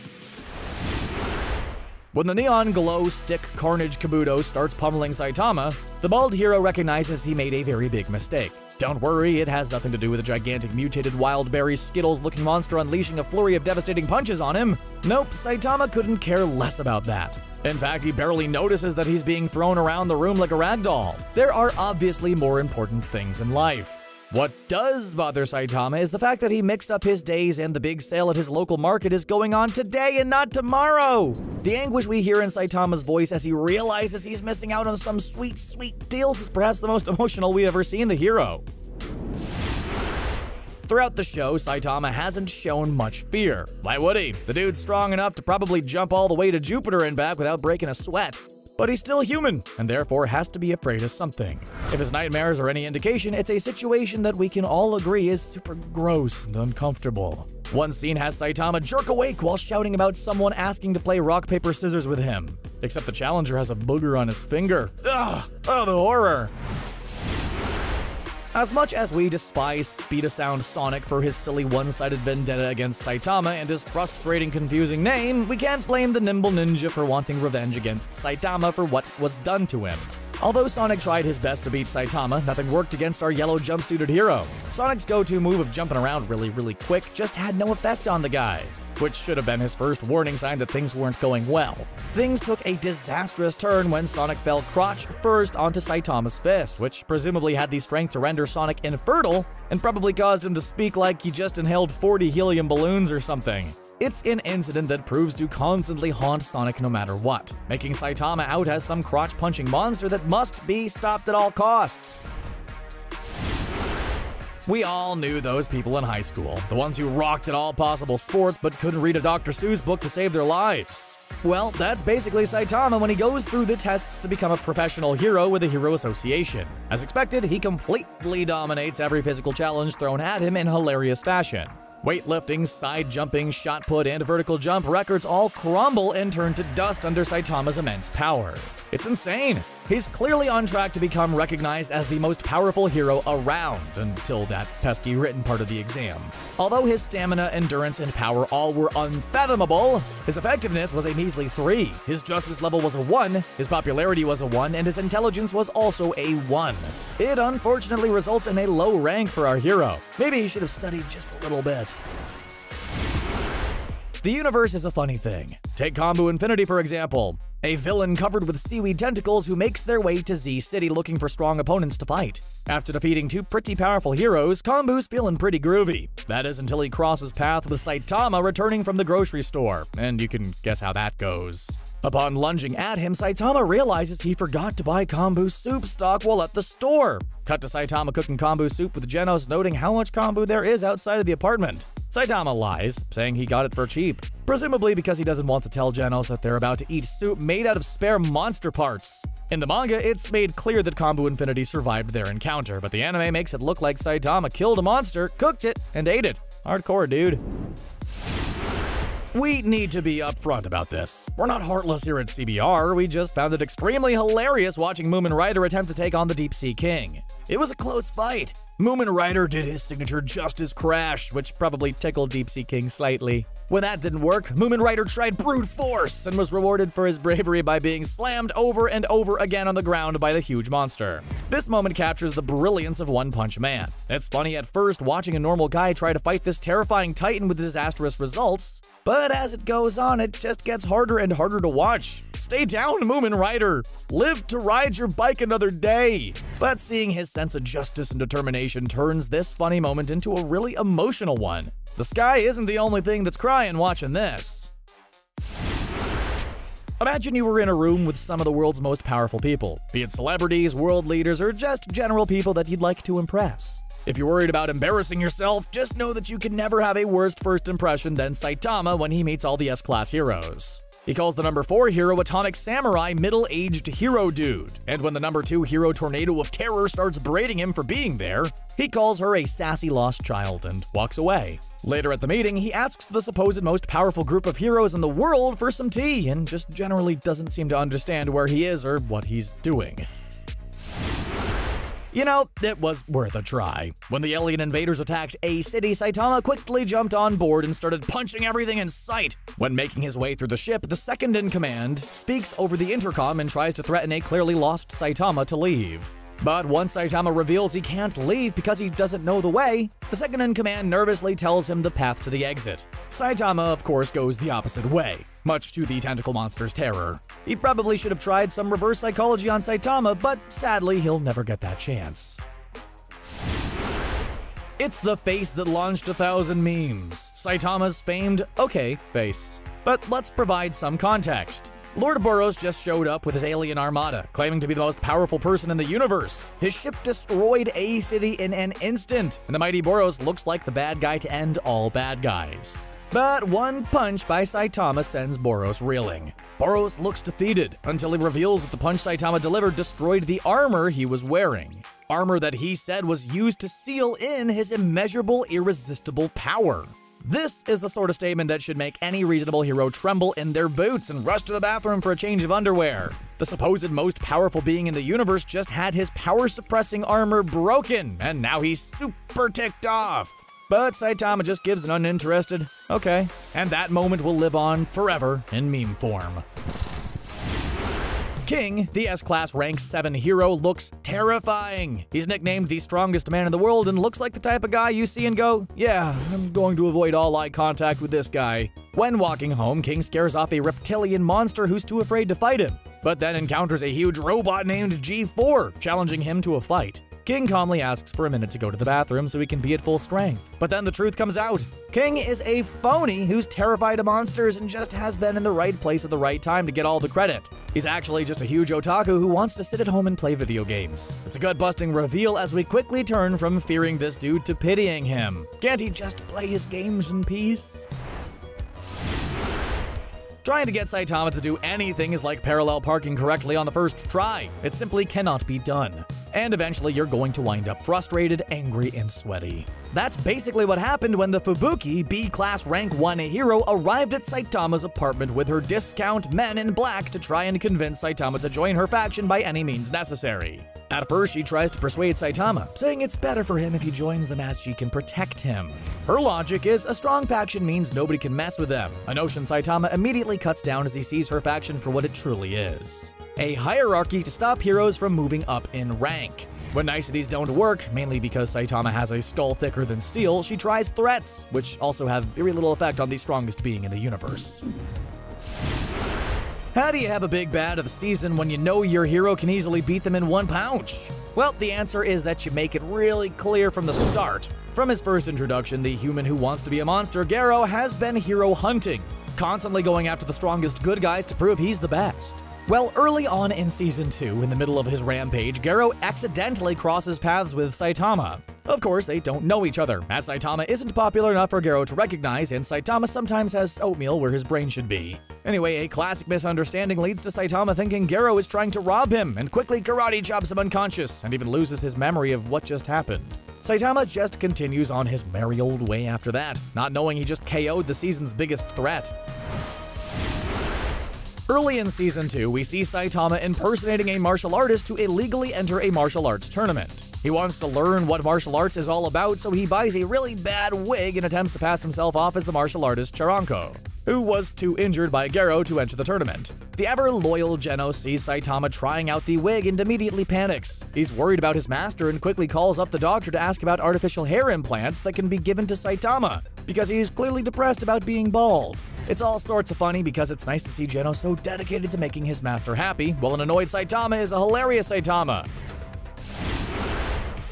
When the neon glow stick Carnage Kabuto starts pummeling Saitama, the bald hero recognizes he made a very big mistake. Don't worry, it has nothing to do with a gigantic mutated wild berry Skittles-looking monster unleashing a flurry of devastating punches on him. Nope, Saitama couldn't care less about that. In fact, he barely notices that he's being thrown around the room like a rag doll. There are obviously more important things in life. What does bother Saitama is the fact that he mixed up his days and the big sale at his local market is going on today and not tomorrow. The anguish we hear in Saitama's voice as he realizes he's missing out on some sweet, sweet deals is perhaps the most emotional we ever seen the hero. Throughout the show, Saitama hasn't shown much fear. Why would he? The dude's strong enough to probably jump all the way to Jupiter and back without breaking a sweat. But he's still human, and therefore has to be afraid of something. If his nightmares are any indication, it's a situation that we can all agree is super gross and uncomfortable. One scene has Saitama jerk awake while shouting about someone asking to play rock, paper, scissors with him. Except the challenger has a booger on his finger. Ugh! Oh, the horror! As much as we despise Speed-O-Sound Sonic for his silly one-sided vendetta against Saitama and his frustrating, confusing name, we can't blame the nimble ninja for wanting revenge against Saitama for what was done to him. Although Sonic tried his best to beat Saitama, nothing worked against our yellow jumpsuited hero. Sonic's go-to move of jumping around really quick just had no effect on the guy, which should have been his first warning sign that things weren't going well. Things took a disastrous turn when Sonic fell crotch first onto Saitama's fist, which presumably had the strength to render Sonic infertile and probably caused him to speak like he just inhaled 40 helium balloons or something. It's an incident that proves to constantly haunt Sonic no matter what, making Saitama out as some crotch-punching monster that must be stopped at all costs. We all knew those people in high school, the ones who rocked at all possible sports but couldn't read a Dr. Seuss book to save their lives. Well, that's basically Saitama when he goes through the tests to become a professional hero with the Hero Association. As expected, he completely dominates every physical challenge thrown at him in hilarious fashion. Weightlifting, side jumping, shot put, and vertical jump records all crumble and turn to dust under Saitama's immense power. It's insane. He's clearly on track to become recognized as the most powerful hero around, until that pesky written part of the exam. Although his stamina, endurance, and power all were unfathomable, his effectiveness was a measly 3, his justice level was a 1, his popularity was a 1, and his intelligence was also a 1. It unfortunately results in a low rank for our hero. Maybe he should have studied just a little bit. The universe is a funny thing. Take Kombu Infinity for example. A villain covered with seaweed tentacles who makes their way to Z City looking for strong opponents to fight. After defeating 2 pretty powerful heroes, Kombu's feeling pretty groovy. That is until he crosses paths with Saitama returning from the grocery store, and you can guess how that goes. Upon lunging at him, Saitama realizes he forgot to buy kombu soup stock while at the store. Cut to Saitama cooking kombu soup with Genos, noting how much kombu there is outside of the apartment. Saitama lies, saying he got it for cheap, presumably because he doesn't want to tell Genos that they're about to eat soup made out of spare monster parts. In the manga, it's made clear that Kombu Infinity survived their encounter, but the anime makes it look like Saitama killed a monster, cooked it, and ate it. Hardcore, dude. We need to be upfront about this. We're not heartless here at CBR, we just found it extremely hilarious watching Moomin Rider attempt to take on the Deep Sea King. It was a close fight. Moomin Rider did his signature Justice Crash, which probably tickled Deep Sea King slightly. When that didn't work, Moomin Rider tried brute force and was rewarded for his bravery by being slammed over and over again on the ground by the huge monster. This moment captures the brilliance of One Punch Man. It's funny at first watching a normal guy try to fight this terrifying titan with disastrous results, but as it goes on, it just gets harder and harder to watch. Stay down, Moomin Rider! Live to ride your bike another day! But seeing his sense of justice and determination turns this funny moment into a really emotional one. The sky isn't the only thing that's crying watching this. Imagine you were in a room with some of the world's most powerful people, be it celebrities, world leaders, or just general people that you'd like to impress. If you're worried about embarrassing yourself, just know that you can never have a worse first impression than Saitama when he meets all the S-Class heroes. He calls the number 4 hero Atomic Samurai middle-aged hero dude, and when the number 2 hero Tornado of Terror starts berating him for being there, he calls her a sassy lost child and walks away. Later at the meeting, he asks the supposed most powerful group of heroes in the world for some tea, and just generally doesn't seem to understand where he is or what he's doing. You know, it was worth a try. When the alien invaders attacked a city, Saitama quickly jumped on board and started punching everything in sight. When making his way through the ship, the second in command speaks over the intercom and tries to threaten a clearly lost Saitama to leave. But once Saitama reveals he can't leave because he doesn't know the way, the second in command nervously tells him the path to the exit. Saitama, of course, goes the opposite way, much to the tentacle monster's terror. He probably should have tried some reverse psychology on Saitama, but sadly, he'll never get that chance. It's the face that launched 1,000 memes. Saitama's famed okay face. But let's provide some context. Lord Boros just showed up with his alien armada, claiming to be the most powerful person in the universe. His ship destroyed a city in an instant, and the mighty Boros looks like the bad guy to end all bad guys. But one punch by Saitama sends Boros reeling. Boros looks defeated until he reveals that the punch Saitama delivered destroyed the armor he was wearing. Armor that he said was used to seal in his immeasurable, irresistible power. This is the sort of statement that should make any reasonable hero tremble in their boots and rush to the bathroom for a change of underwear. The supposed most powerful being in the universe just had his power-suppressing armor broken, and now he's super ticked off. But Saitama just gives an uninterested, okay, and that moment will live on forever in meme form. King, the S-Class rank 7 hero, looks terrifying. He's nicknamed the strongest man in the world and looks like the type of guy you see and go, yeah, I'm going to avoid all eye contact with this guy. When walking home, King scares off a reptilian monster who's too afraid to fight him, but then encounters a huge robot named G4, challenging him to a fight. King calmly asks for a minute to go to the bathroom so he can be at full strength. But then the truth comes out. King is a phony who's terrified of monsters and just has been in the right place at the right time to get all the credit. He's actually just a huge otaku who wants to sit at home and play video games. It's a gut-busting reveal as we quickly turn from fearing this dude to pitying him. Can't he just play his games in peace? Trying to get Saitama to do anything is like parallel parking correctly on the first try. It simply cannot be done. And eventually you're going to wind up frustrated, angry, and sweaty. That's basically what happened when the Fubuki B-Class Rank 1 hero arrived at Saitama's apartment with her discount men in black to try and convince Saitama to join her faction by any means necessary. At first, she tries to persuade Saitama, saying it's better for him if he joins them as she can protect him. Her logic is a strong faction means nobody can mess with them, a notion Saitama immediately cuts down as he sees her faction for what it truly is. A hierarchy to stop heroes from moving up in rank. When niceties don't work, mainly because Saitama has a skull thicker than steel, she tries threats, which also have very little effect on the strongest being in the universe. How do you have a big bad of the season when you know your hero can easily beat them in one punch? Well, the answer is that you make it really clear from the start. From his first introduction, the human who wants to be a monster, Garo, has been hero hunting, constantly going after the strongest good guys to prove he's the best. Well, early on in Season 2, in the middle of his rampage, Garo accidentally crosses paths with Saitama. Of course, they don't know each other, as Saitama isn't popular enough for Garo to recognize, and Saitama sometimes has oatmeal where his brain should be. Anyway, a classic misunderstanding leads to Saitama thinking Garo is trying to rob him, and quickly karate chops him unconscious, and even loses his memory of what just happened. Saitama just continues on his merry old way after that, not knowing he just KO'd the season's biggest threat. Early in Season 2, we see Saitama impersonating a martial artist to illegally enter a martial arts tournament. He wants to learn what martial arts is all about, so he buys a really bad wig and attempts to pass himself off as the martial artist Charanko, who was too injured by Gero to enter the tournament. The ever-loyal Geno sees Saitama trying out the wig and immediately panics. He's worried about his master and quickly calls up the doctor to ask about artificial hair implants that can be given to Saitama, because he's clearly depressed about being bald. It's all sorts of funny because it's nice to see Geno so dedicated to making his master happy, while an annoyed Saitama is a hilarious Saitama.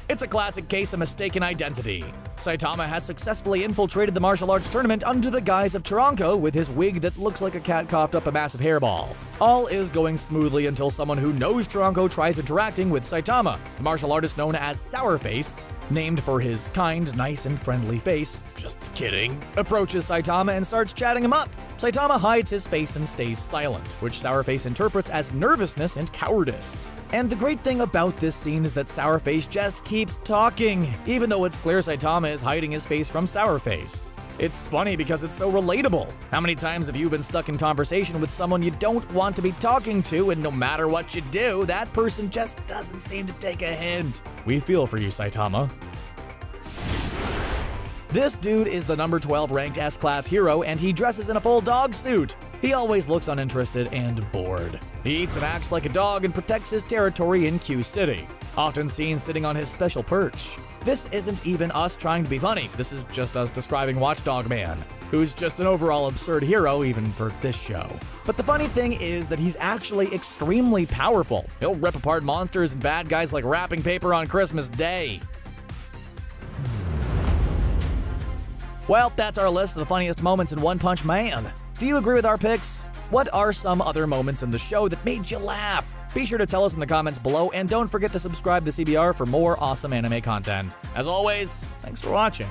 It's a classic case of mistaken identity. Saitama has successfully infiltrated the martial arts tournament under the guise of Charanko with his wig that looks like a cat coughed up a massive hairball. All is going smoothly until someone who knows Charanko tries interacting with Saitama. The martial artist known as Sourface, named for his kind, nice, and friendly face, just kidding, approaches Saitama and starts chatting him up. Saitama hides his face and stays silent, which Sourface interprets as nervousness and cowardice. And the great thing about this scene is that Sourface just keeps talking, even though it's clear Saitama is hiding his face from Sourface. It's funny because it's so relatable. How many times have you been stuck in conversation with someone you don't want to be talking to, and no matter what you do, that person just doesn't seem to take a hint? We feel for you, Saitama. This dude is the number 12 ranked S-Class hero, and he dresses in a full dog suit. He always looks uninterested and bored. He eats and acts like a dog and protects his territory in Q City, often seen sitting on his special perch. This isn't even us trying to be funny, this is just us describing Watchdog Man, who's just an overall absurd hero even for this show. But the funny thing is that he's actually extremely powerful. He'll rip apart monsters and bad guys like wrapping paper on Christmas Day. Well, that's our list of the funniest moments in One Punch Man. Do you agree with our picks? What are some other moments in the show that made you laugh? Be sure to tell us in the comments below, and don't forget to subscribe to CBR for more awesome anime content. As always, thanks for watching.